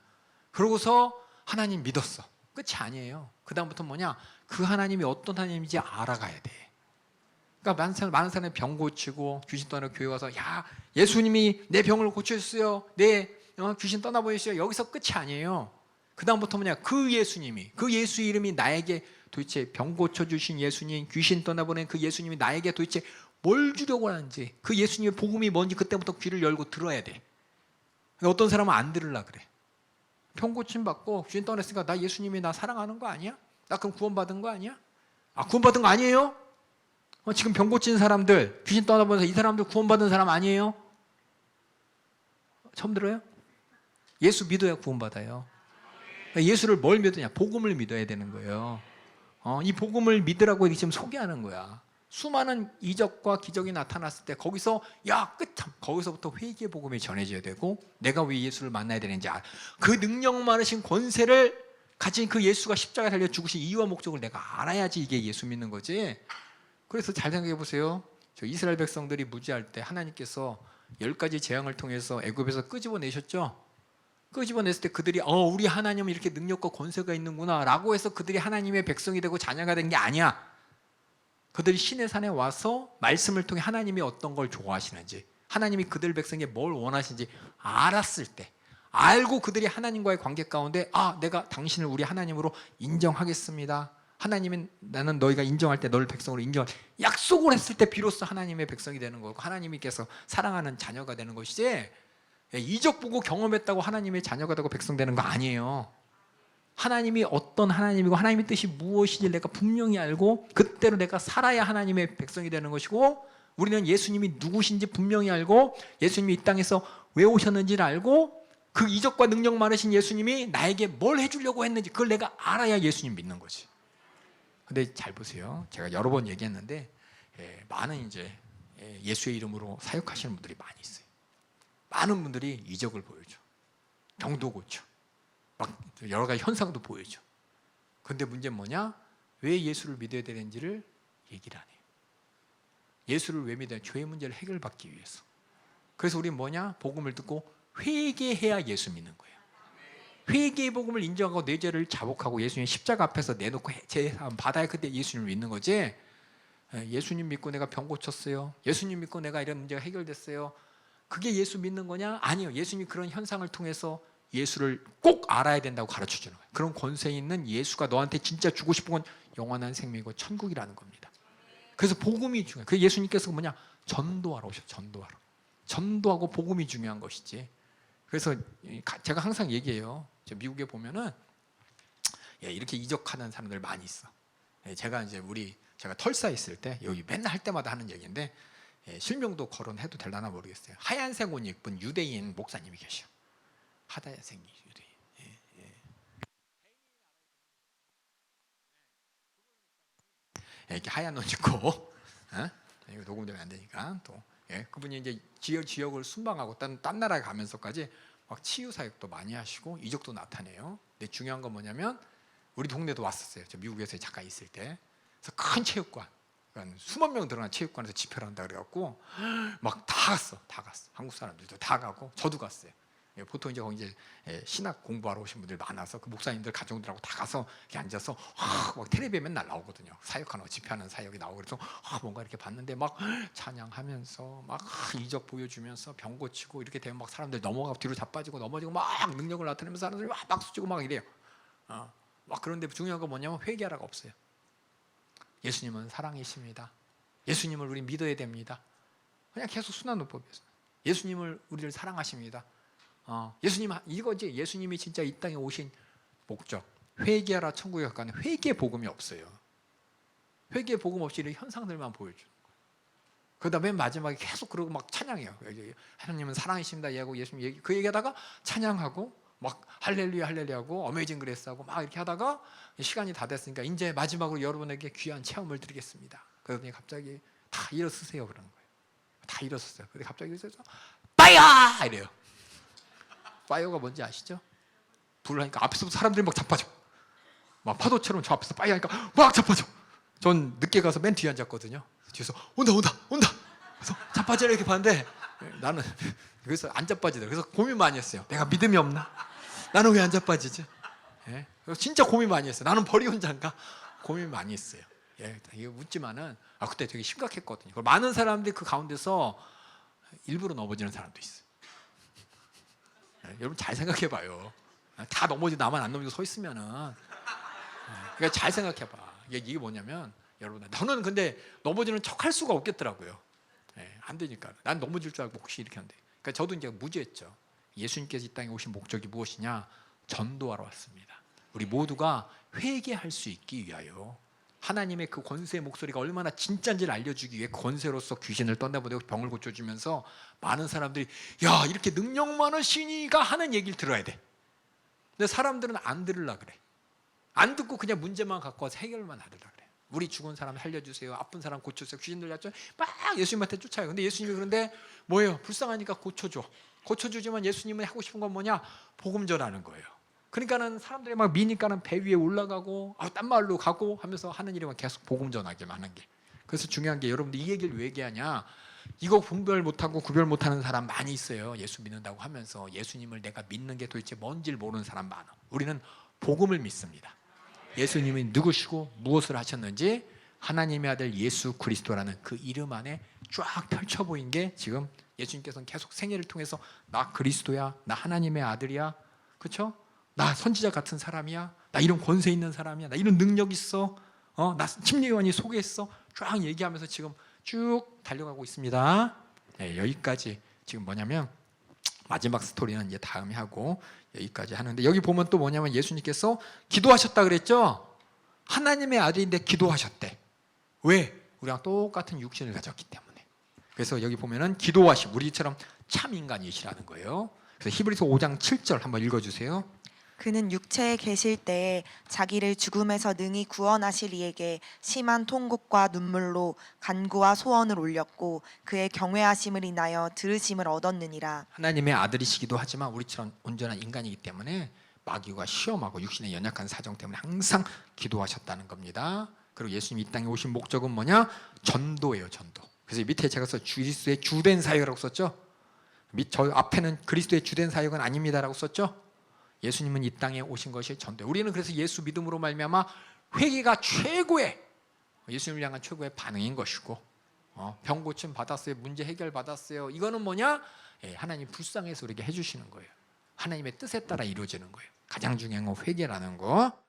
그러고서 하나님 믿었어. 끝이 아니에요. 그 다음부터 뭐냐? 그 하나님이 어떤 하나님인지 알아가야 돼. 그러니까 많은 사람이 병 고치고 귀신 떠나 교회 와서 야, 예수님이 내 병을 고쳐주세요, 내 귀신 떠나보내주세요, 여기서 끝이 아니에요. 그 다음부터 뭐냐? 그 예수님이, 그 예수 이름이 나에게 도대체 병 고쳐주신 예수님, 귀신 떠나보낸 그 예수님이 나에게 도대체 뭘 주려고 하는지, 그 예수님의 복음이 뭔지 그때부터 귀를 열고 들어야 돼. 어떤 사람은 안 들으려 그래. 병 고침 받고 귀신 떠났으니까 나 예수님이 나 사랑하는 거 아니야? 나 그럼 구원받은 거 아니야? 구원받은 거 아니에요? 지금 병 고친 사람들, 귀신 떠나보내서 이 사람들 구원받은 사람 아니에요? 처음 들어요? 예수 믿어야 구원받아요. 예수를 뭘 믿느냐? 복음을 믿어야 되는 거예요. 이 복음을 믿으라고 지금 소개하는 거야. 수많은 이적과 기적이 나타났을 때 거기서 야, 거기서부터 회개의 복음이 전해져야 되고, 내가 왜 예수를 만나야 되는지 그 능력 많으신 권세를 가진 그 예수가 십자가에 달려 죽으신 이유와 목적을 내가 알아야지 이게 예수 믿는 거지. 그래서 잘 생각해 보세요. 저 이스라엘 백성들이 무지할 때 하나님께서 10가지 재앙을 통해서 애굽에서 끄집어내셨죠. 끄집어냈을 때 그들이 우리 하나님은 이렇게 능력과 권세가 있는구나 라고 해서 그들이 하나님의 백성이 되고 자녀가 된 게 아니야. 그들이 시내 산에 와서 말씀을 통해 하나님이 어떤 걸 좋아하시는지, 하나님이 그들 백성에게 뭘 원하시는지 알았을 때, 알고 그들이 하나님과의 관계 가운데 내가 당신을 우리 하나님으로 인정하겠습니다, 하나님은 나는 너희가 인정할 때 너를 백성으로 인정할, 약속을 했을 때 비로소 하나님의 백성이 되는 거고 하나님께서 사랑하는 자녀가 되는 것이지, 이적 보고 경험했다고 하나님의 자녀가 되고 백성 되는 거 아니에요. 하나님이 어떤 하나님이고 하나님의 뜻이 무엇인지 내가 분명히 알고 그때로 내가 살아야 하나님의 백성이 되는 것이고, 우리는 예수님이 누구신지 분명히 알고 예수님이 이 땅에서 왜 오셨는지를 알고 그 이적과 능력 많으신 예수님이 나에게 뭘 해주려고 했는지 그걸 내가 알아야 예수님 믿는 거지. 근데 잘 보세요. 제가 여러 번 얘기했는데 많은 이제 예수의 이름으로 사역하시는 분들이 많이 있어요. 많은 분들이 이적을 보여줘, 병도 고쳐, 막 여러 가지 현상도 보여줘. 근데 문제는 뭐냐? 왜 예수를 믿어야 되는지를 얘기를 안 해요. 예수를 왜 믿어야? 죄의 문제를 해결받기 위해서. 그래서 우리는 뭐냐? 복음을 듣고 회개해야 예수 믿는 거예요. 회개의 복음을 인정하고 내 죄를 자복하고 예수님 십자가 앞에서 내놓고 제사함 받아야 그때 예수님을 믿는 거지. 예수님 믿고 내가 병 고쳤어요, 예수님 믿고 내가 이런 문제가 해결됐어요, 그게 예수 믿는 거냐? 아니요. 예수님이 그런 현상을 통해서 예수를 꼭 알아야 된다고 가르쳐 주는 거예요. 그런 권세 있는 예수가 너한테 진짜 주고 싶은 건 영원한 생명이고 천국이라는 겁니다. 그래서 복음이 중요해요. 그 예수님께서 뭐냐? 전도하러 오셨어요. 전도하러. 전도하고 복음이 중요한 것이지. 그래서 제가 항상 얘기해요. 미국에 보면은 이렇게 이적하는 사람들 많이 있어. 제가 털사 있을 때 여기 맨날 할 때마다 하는 얘기인데, 실명도 거론해도 되려나 모르겠어요. 하얀색 옷 입은 유대인 목사님이 계셔. 하얀색 유대인. 이렇게 하얀 옷 입고, 이거 녹음되면 안 되니까 또. 그분이 이제 지역을 순방하고 딴 나라에 가면서까지 막 치유 사역도 많이 하시고 이적도 나타내요. 근데 중요한 건 뭐냐면 우리 동네도 왔었어요. 저 미국에서 잠깐 있을 때. 그래서 큰 체육관, 그러니까 수만 명 들어간 체육관에서 집회를 한다 그래갖고 막 다 갔어. 한국 사람들도 다 가고 저도 갔어요. 보통 이제 거기 신학 공부하러 오신 분들 많아서 그 목사님들 가족들하고 다 가서 이렇게 앉아서 막 텔레비에 맨날 나오거든요. 사역하는 집회하는 사역이 나오고 그래서 뭔가 이렇게 봤는데 막 찬양하면서 막 이적 보여주면서 병 고치고 이렇게 되면 막 사람들 넘어가고 뒤로 자빠지고 넘어지고 막 능력을 나타내면서 사람들이 막 박수치고 막 이래요. 막 그런데 중요한 건 뭐냐면 회개하라가 없어요. 예수님은 사랑이십니다. 예수님을 우리 믿어야 됩니다. 그냥 계속 순환 논법이었어요. 예수님을 우리를 사랑하십니다. 예수님 이거지. 예수님이 진짜 이 땅에 오신 목적, 회개하라 천국에 가까운 회개 복음이 없어요. 회개 복음 없이 이런 현상들만 보여주는 거예요. 그러다 맨 마지막에 계속 그러고 막 찬양해요. 하나님은 사랑이십니다 얘기하고 예수님 그 얘기하다가 찬양하고 막 할렐루야 할렐루야하고 어메이징 그레이스하고 막 이렇게 하다가 시간이 다 됐으니까 이제 마지막으로 여러분에게 귀한 체험을 드리겠습니다. 그러더니 갑자기 다 일어서세요 그러는 거예요. 다 일어섰어요. 근데 갑자기 일어서서 파이어! 이래요. 파이어가 뭔지 아시죠? 불을 하니까 앞에서부터 사람들이 막 자빠져. 막 파도처럼 저 앞에서 파이어 하니까 막 자빠져. 전 늦게 가서 맨 뒤에 앉았거든요. 뒤에서 온다. 그래서 자빠지라 이렇게 봤는데 나는 그래서 안 자빠지더라고요. 그래서 고민 많이 했어요. 내가 믿음이 없나? 나는 왜 안 자빠지지? 그래서 진짜 고민 많이 했어요. 나는 벌이 혼자인가? 고민 많이 했어요. 이거 묻지만은 그때 되게 심각했거든요. 많은 사람들이 그 가운데서 일부러 넘어지는 사람도 있어요. 여러분 잘 생각해봐요. 다 넘어지고 나만 안 넘어지고 서 있으면은 그러니까 잘 생각해봐. 이게 뭐냐면 여러분 저는 근데 넘어지는 척 할 수가 없겠더라고요. 안 되니까. 난 넘어질 줄 알고 혹시 이렇게 한대. 그러니까 저도 이제 무죄했죠. 예수님께서 이 땅에 오신 목적이 무엇이냐? 전도하러 왔습니다. 우리 모두가 회개할 수 있기 위하여 하나님의 그 권세의 목소리가 얼마나 진짜인지를 알려주기 위해 권세로서 귀신을 떠나보내고 병을 고쳐주면서 많은 사람들이 야 이렇게 능력 많은 신이가 하는 얘기를 들어야 돼. 근데 사람들은 안 들으려 그래. 안 듣고 그냥 문제만 갖고 와서 해결만 하려고 그래. 우리 죽은 사람 살려주세요. 아픈 사람 고쳐주세요. 귀신 들렸죠? 막 예수님한테 쫓아요. 근데 예수님이 그런데 뭐예요? 불쌍하니까 고쳐줘. 고쳐주지만 예수님은 하고 싶은 건 뭐냐? 복음 전하는 거예요. 그러니까는 사람들이 막 미니까는 배 위에 올라가고 딴 마을로 가고 하면서 하는 일이 계속 복음 전하게만 하는 게. 그래서 중요한 게 여러분들 이 얘기를 왜 얘기하냐? 이거 분별 못하고 구별 못하는 사람 많이 있어요. 예수 믿는다고 하면서 예수님을 내가 믿는 게 도대체 뭔지를 모르는 사람 많아. 우리는 복음을 믿습니다. 예수님이 누구시고 무엇을 하셨는지 하나님의 아들 예수 그리스도라는 그 이름 안에 쫙 펼쳐 보인 게 지금 예수님께서는 계속 생애를 통해서 나 그리스도야, 나 하나님의 아들이야, 그렇죠? 나 선지자 같은 사람이야, 나 이런 권세 있는 사람이야, 나 이런 능력 있어, 나 심리위원이 소개했어, 쫙 얘기하면서 지금 쭉 달려가고 있습니다. 여기까지 지금 뭐냐면 마지막 스토리는 이제 다음에 하고 여기까지 하는데 여기 보면 또 뭐냐면 예수님께서 기도하셨다 그랬죠? 하나님의 아들인데 기도하셨대. 왜? 우리랑 똑같은 육신을 가졌기 때문에. 그래서 여기 보면은 기도하심, 우리처럼 참 인간이시라는 거예요. 그래서 히브리서 5장 7절 한번 읽어주세요. 그는 육체에 계실 때에 자기를 죽음에서 능히 구원하실 이에게 심한 통곡과 눈물로 간구와 소원을 올렸고 그의 경외하심을 인하여 들으심을 얻었느니라. 하나님의 아들이시기도 하지만 우리처럼 온전한 인간이기 때문에 마귀와 시험하고 육신의 연약한 사정 때문에 항상 기도하셨다는 겁니다. 그리고 예수님 이 땅에 오신 목적은 뭐냐? 전도예요, 전도. 그래서 밑에 제가 그리스도의 주된 사역이라고 썼죠. 저 앞에는 그리스도의 주된 사역은 아닙니다라고 썼죠. 예수님은 이 땅에 오신 것이 전도. 우리는 그래서 예수 믿음으로 말미암아 회개가 최고의, 예수님을 향한 최고의 반응인 것이고, 병 고침 받았어요, 문제 해결 받았어요. 이거는 뭐냐? 하나님 불쌍해서 우리에게 해주시는 거예요. 하나님의 뜻에 따라 이루어지는 거예요. 가장 중요한 건 회개라는 거.